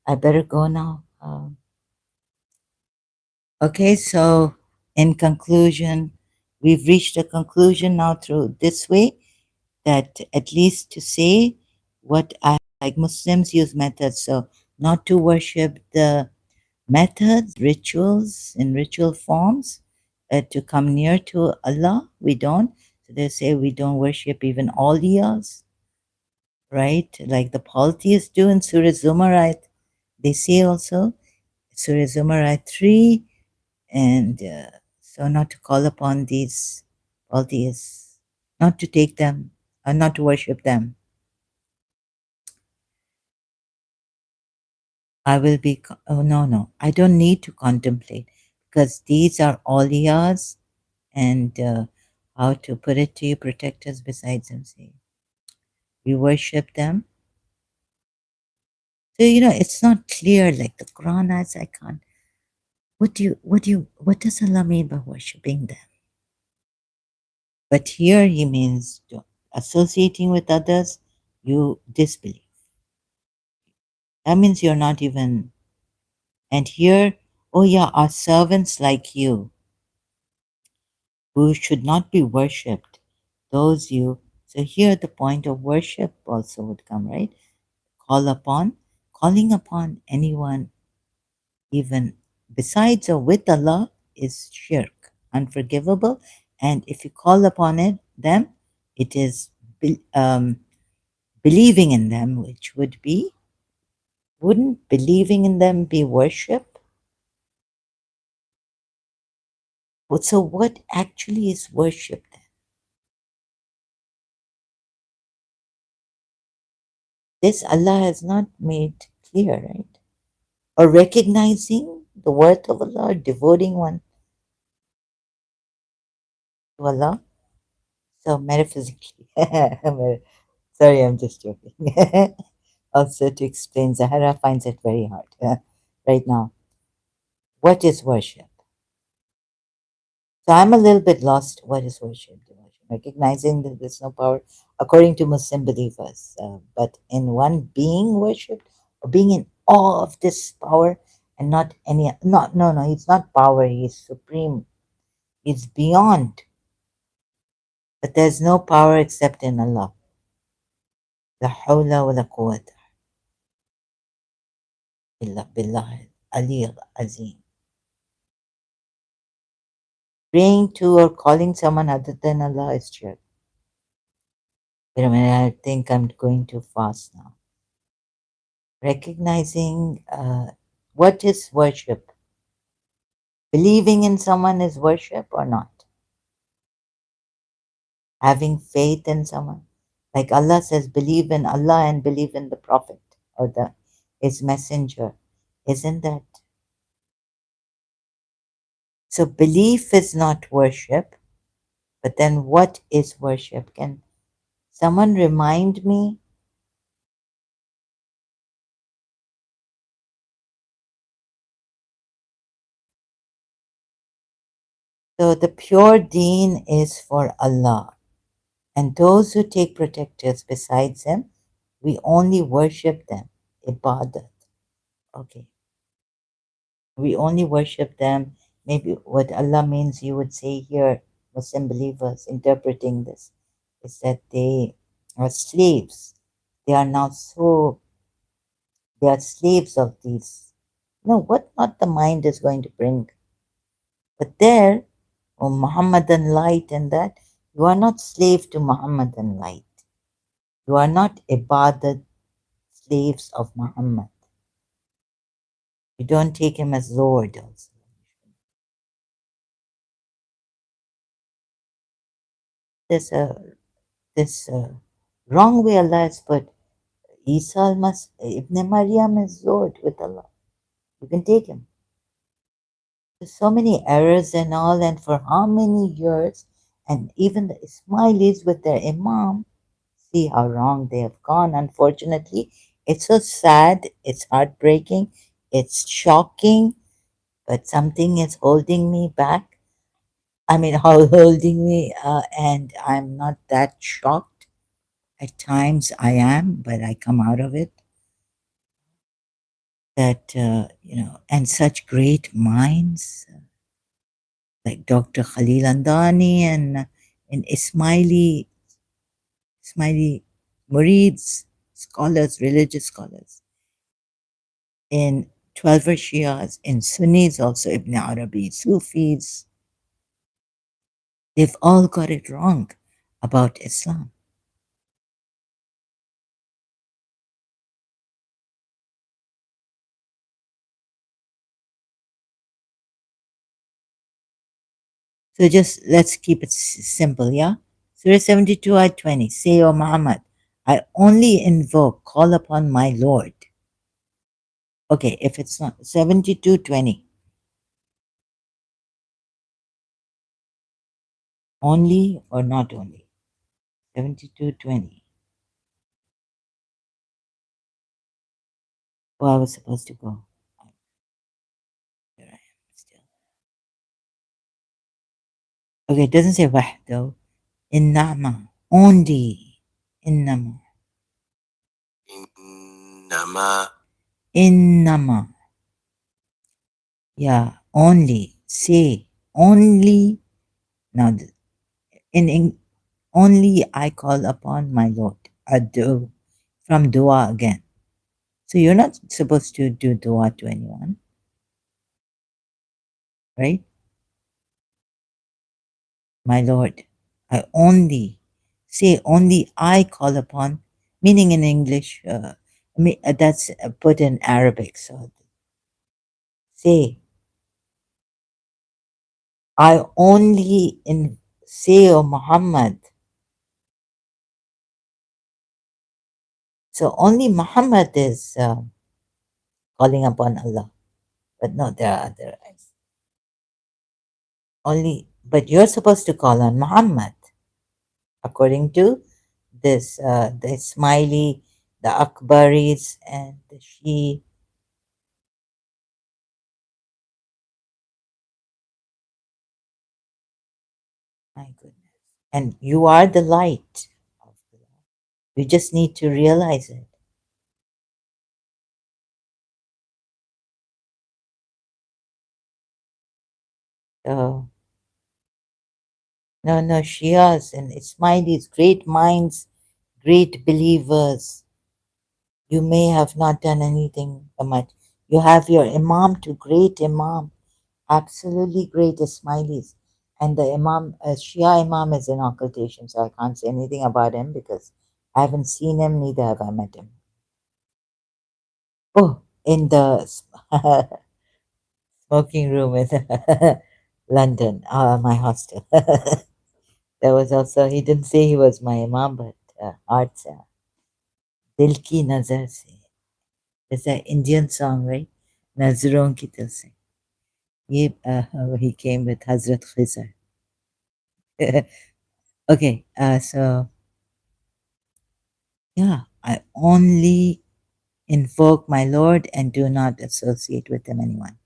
I better go now. Okay, so In conclusion, we've reached a conclusion now through this way that at least to say what I like Muslims use methods, so not to worship the methods, rituals in ritual forms to come near to Allah. We don't. So they say we don't worship even awliyas, right? Like the polytheists do in Surah Zumar. They say also Surah Zumar 3, and so not to call upon these polytheists, not to take them, not to worship them. I will be, oh no, no, I don't need to contemplate because these are awliyas and how to put it to you, protectors besides him. Say, we worship them. So, it's not clear like the Quran as I can't. What does Allah mean by worshiping them? But here he means associating with others, you disbelieve. That means you're not even, and here, oh yeah, are servants like you who should not be worshipped. Those you, so here the point of worship also would come, right? Calling upon anyone, even besides or with Allah, is shirk, unforgivable. And if you call upon them, it is believing in them, which wouldn't believing in them be worship? So, what actually is worship then? This Allah has not made clear, right? Or recognizing the worth of Allah, devoting one to Allah. So, metaphysically, sorry, I'm just joking. Also, to explain, Zahara finds it very hard right now. What is worship? So I'm a little bit lost. What is worship? Recognizing that there's no power according to Muslim believers, but in one being worshipped, or being in awe of this power, and not any. Not no no. It's not power. He's supreme. It's beyond. But there's no power except in Allah. La hawla wa la quwwata illa billah Ali Azim. Praying to or calling someone other than Allah is shirk. Wait a minute, I think I'm going too fast now. Recognizing what is worship. Believing in someone is worship or not? Having faith in someone. Like Allah says, believe in Allah and believe in the Prophet or his messenger. Isn't that? So belief is not worship, but then what is worship? Can someone remind me? So the pure deen is for Allah. And those who take protectors besides him, we only worship them. Ibadat. Okay. We only worship them. Maybe what Allah means, you would say here, Muslim believers interpreting this, is that they are slaves. They are now they are slaves of these. What not the mind is going to bring. But there, Muhammadan light and that, you are not slave to Muhammadan light. You are not ibadat slaves of Muhammad. You don't take him as Lord also. There's a this wrong way Allah has put Isa Ibn Maryam is Lord with Allah. You can take him. There's so many errors and all, and for how many years, and even the Ismailis with their Imam, see how wrong they have gone. Unfortunately, it's so sad, it's heartbreaking, it's shocking, but something is holding me back. I mean, holding me, and I'm not that shocked. At times I am, but I come out of it. That, and such great minds. like Dr. Khalil Andani and Ismaili Murids, scholars, religious scholars, in 12er Shias, in Sunnis, also Ibn Arabi, Sufis, they've all got it wrong about Islam. So just let's keep it simple, yeah? Surah 72, ayat 20. Say, O Muhammad, I only invoke, call upon my Lord. Okay, if it's not 72:20, only or not only? 72:20. Oh, I was supposed to go. Here I am still. Okay, it doesn't say wahdo. Innama. Only. Innama. Innama. Innama. Yeah, only. Say. Only. Now, only I call upon my Lord. Adu. From dua again. So you're not supposed to do dua to anyone, right? My Lord, I only say only I call upon, meaning in English, that's put in Arabic. So say, I only in say, O Muhammad. So only Muhammad is calling upon Allah, but no, there are other only. But you're supposed to call on Muhammad according to this, the Ismaili, the Akbaris, and the Shi. My goodness. And you are the light of the world. You just need to realize it. So, no, Shias and Ismailis, great minds, great believers. You may have not done anything much. You have your Imam to great Imam, absolutely great Ismailis. And the Imam, Shia Imam is in occultation, so I can't say anything about him because I haven't seen him, neither have I met him. Oh, in the smoking room in London, my hostel. There was also, he didn't say he was my imam, but arts, Dil ki nazar se. It's an Indian song, right? Nazaron ki dil se. He came with Hazrat Khizar. Okay, so yeah, I only invoke my Lord and do not associate with him anyone.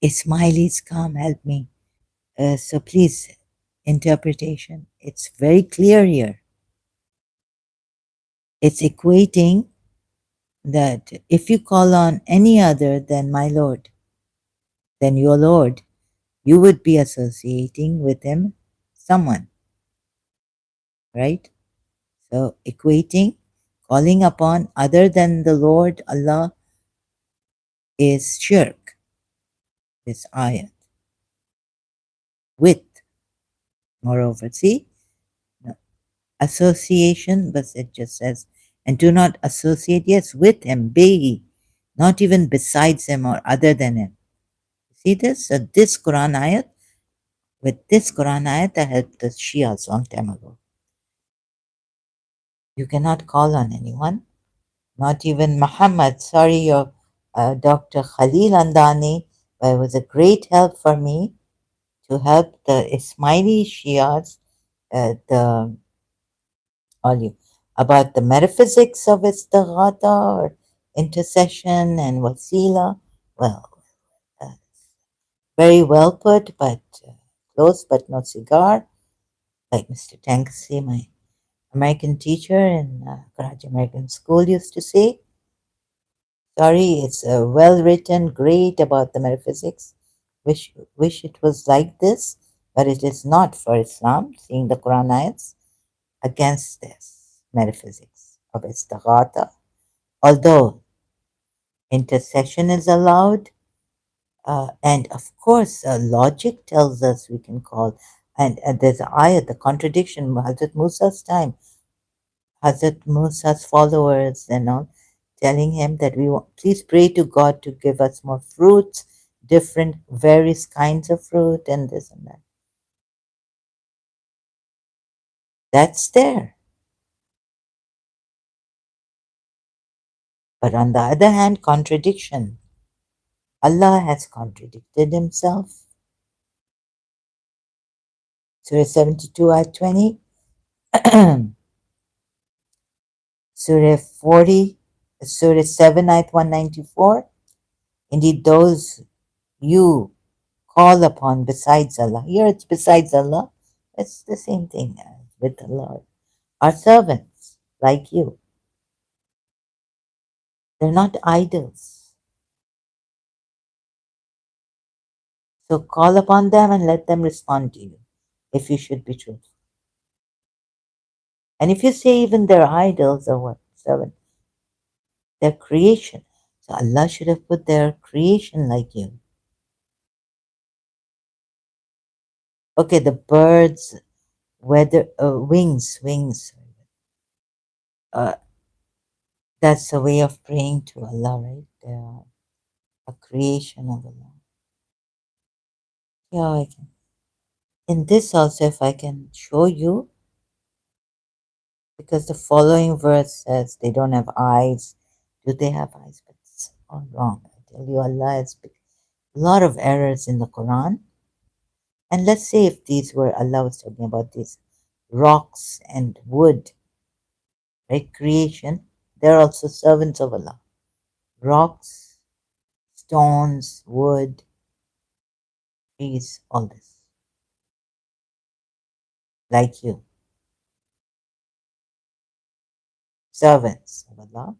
Ismailis, come help me. So please, interpretation. It's very clear here. It's equating that if you call on any other than my Lord, than your Lord, you would be associating with him someone, right? So equating, calling upon other than the Lord Allah is shirk, this ayat. With, moreover, see, no, association, but it just says, and do not associate, yes, with him, be, not even besides him or other than him. See this? So this Quran ayat, with this Quran ayat, I helped the Shias long time ago. You cannot call on anyone, not even Muhammad. Sorry, your Dr. Khalil Andani, but it was a great help for me to help the Ismaili Shias, the all you about the metaphysics of istighatha or intercession and wasila. Well, uh, very well put, but close but no cigar, like Mr. Tankasi, my American teacher in Karachi American School used to say. Sorry, it's well written, great about the metaphysics, Wish it was like this, but it is not for Islam, seeing the Quran ayats against this metaphysics of istighatha. Although intercession is allowed, and of course, logic tells us we can call, and there's an ayat, the contradiction, Hazrat Musa's time, Hazrat Musa's followers and all, telling him that we want, please pray to God to give us more fruits, different, various kinds of fruit, and this and that. That's there. But on the other hand, contradiction. Allah has contradicted himself. Surah 72, ayat 20. Surah 40, Surah 7, ayat 194. Indeed, those you call upon besides Allah. Here it's besides Allah. It's the same thing as with the Lord. Are servants like you. They're not idols. So call upon them and let them respond to you if you should be truthful. And if you say even they're idols or what, servant, they're creation. So Allah should have put their creation like you. Okay, the birds, weather, wings. Uh, that's a way of praying to Allah, right? They are a creation of Allah. Yeah, I can. In this also, if I can show you, because the following verse says they don't have eyes. Do they have eyes? But it's all wrong. I tell you, Allah has a lot of errors in the Quran. And let's say if these were, Allah was talking about these rocks and wood, right? Creation, they're also servants of Allah. Rocks, stones, wood, trees, all this. Like you. Servants of Allah.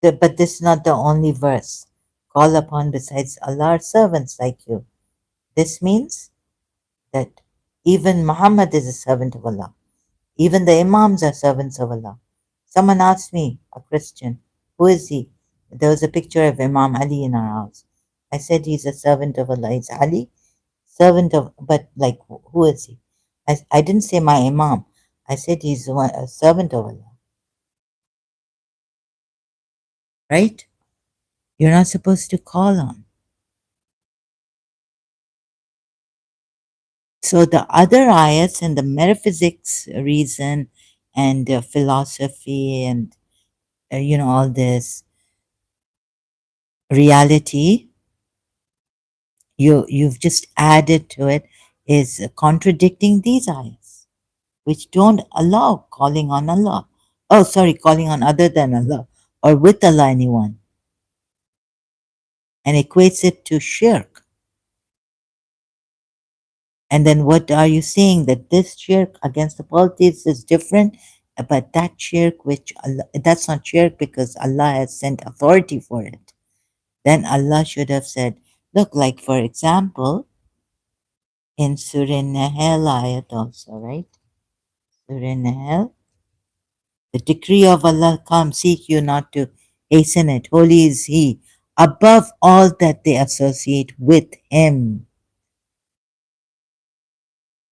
But this is not the only verse. Call upon besides Allah are servants like you. This means that even Muhammad is a servant of Allah. Even the Imams are servants of Allah. Someone asked me, a Christian, who is he? There was a picture of Imam Ali in our house. I said he's a servant of Allah. He's Ali, servant of, but like, who is he? I didn't say my Imam. I said he's a servant of Allah. Right? You're not supposed to call on. So the other ayats and the metaphysics reason and philosophy and all this reality you've just added to it is contradicting these ayats, which don't allow calling on Allah. Oh, sorry, calling on other than Allah or with Allah anyone, and equates it to shirk. And then what are you saying? That this shirk against the polytheists is different, but that shirk which Allah, that's not shirk because Allah has sent authority for it. Then Allah should have said, look, like for example, in Surah Nahl ayat also, right? Surah Nahl, the decree of Allah come, seek you not to hasten it. Holy is He above all that they associate with Him.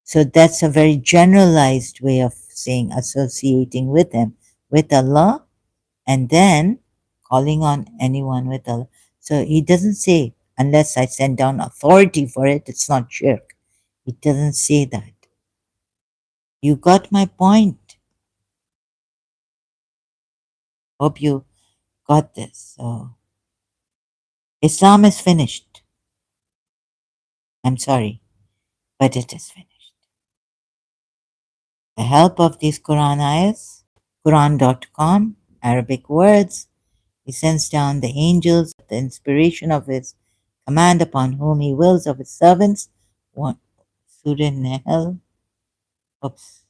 So that's a very generalized way of saying associating with Him, with Allah, and then calling on anyone with Allah. So He doesn't say, unless I send down authority for it, it's not shirk. He doesn't say that. You got my point. Hope you got this. So Islam is finished. I'm sorry, but it is finished. The help of these Quran ayahs, Quran.com, Arabic words, He sends down the angels, the inspiration of His command upon whom He wills of His servants. One, Surah Nahl. Oops.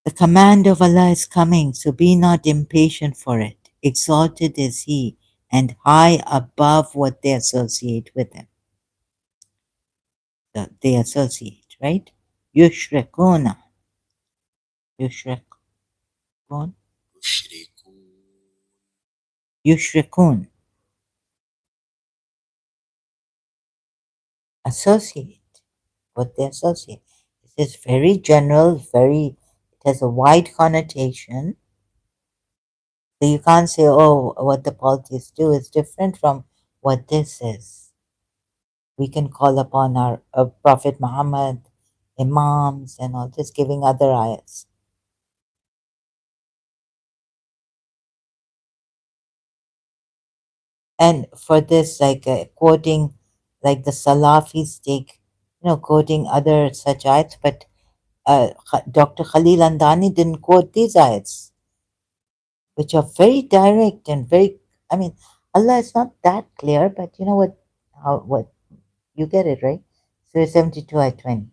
The command of Allah is coming, so be not impatient for it. exalted is he, and high above what they associate with him. They associate, right? Yushrikuna. Yushrikun. Yushrikun. Associate. What they associate. This is very general, it has a wide connotation. So you can't say, oh, what the polytheists do is different from what this is. We can call upon our Prophet Muhammad, Imams, and all, just giving other ayats. And for this, like quoting, like the Salafis take, quoting other such ayats, but Dr. Khalil Andani didn't quote these ayats, which are very direct and very, I mean, Allah is not that clear, but you know what, you get it, right? Surah 72, ayat 20.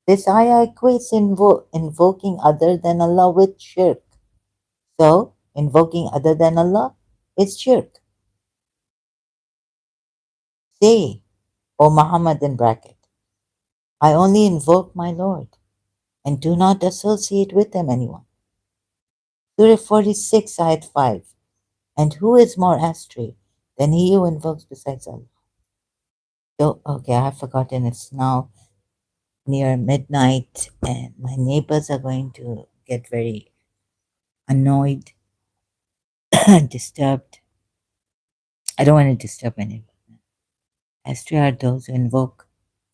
This ayah equates invoking other than Allah with shirk. So, invoking other than Allah is shirk. Say, O Muhammad in bracket, I only invoke my Lord and do not associate with him anyone. Surah 46, ayat 5. And who is more astray than he who invokes besides Allah? So, okay, I have forgotten. It's now near midnight, and my neighbors are going to get very annoyed, disturbed. I don't want to disturb my neighbors. Astray are those who invoke,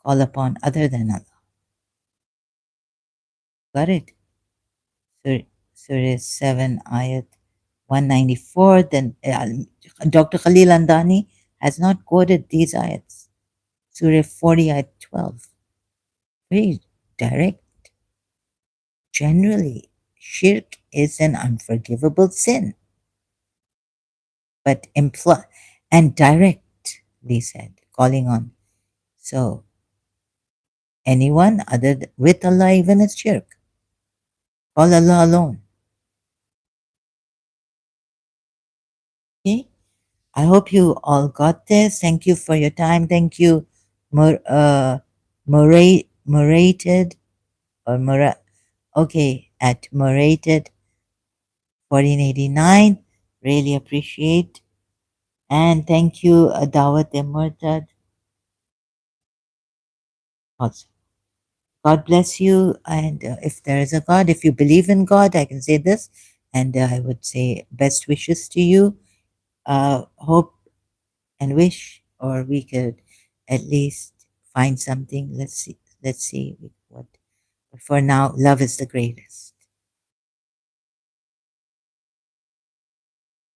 call upon other than Allah. Got it? Surah 7, ayat 194. Then Dr. Khalil Andani has not quoted these ayats. Surah 40, ayat 12. Very direct. Generally, shirk is an unforgivable sin, but and directly said, calling on. So, anyone with Allah even is shirk. Call Allah alone. Okay? I hope you all got this. Thank you for your time. Thank you, Morated or okay, at Morated 1489. Really appreciate. And thank you, Dawat Murtad. Also, God bless you. And if there is a God, if you believe in God, I can say this. And I would say best wishes to you. Hope and wish, or we could at least find something. Let's see. Let's see what. But for now, love is the greatest.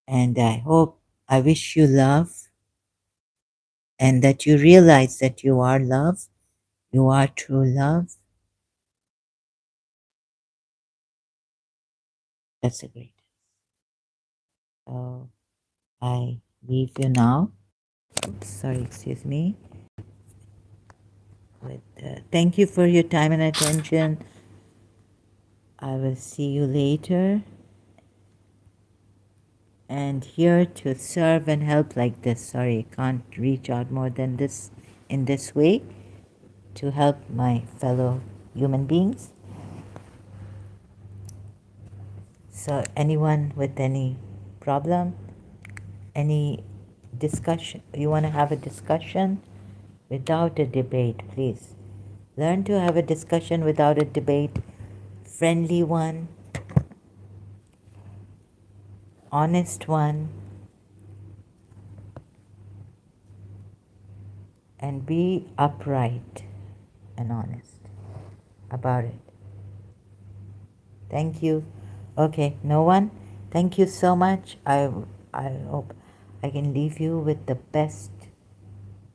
And I wish you love, and that you realize that you are love, you are true love. That's the greatest. So I leave you now. Oops, sorry, excuse me. But thank you for your time and attention. I will see you later. And here to serve and help like this. Sorry, I can't reach out more than this in this way to help my fellow human beings. So, anyone with any problem, any discussion, you want to have a discussion without a debate, please. Learn to have a discussion without a debate, friendly one, honest one, and be upright and honest about it. Thank you. Okay, no one? Thank you so much. I hope I can leave you with the best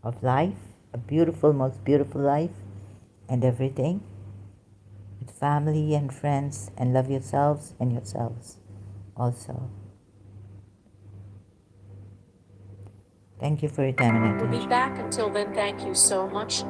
of life, a beautiful, most beautiful life, and everything, with family and friends, and love yourselves and yourselves also. Thank you for your time and attention. We'll be back. Until then, thank you so much.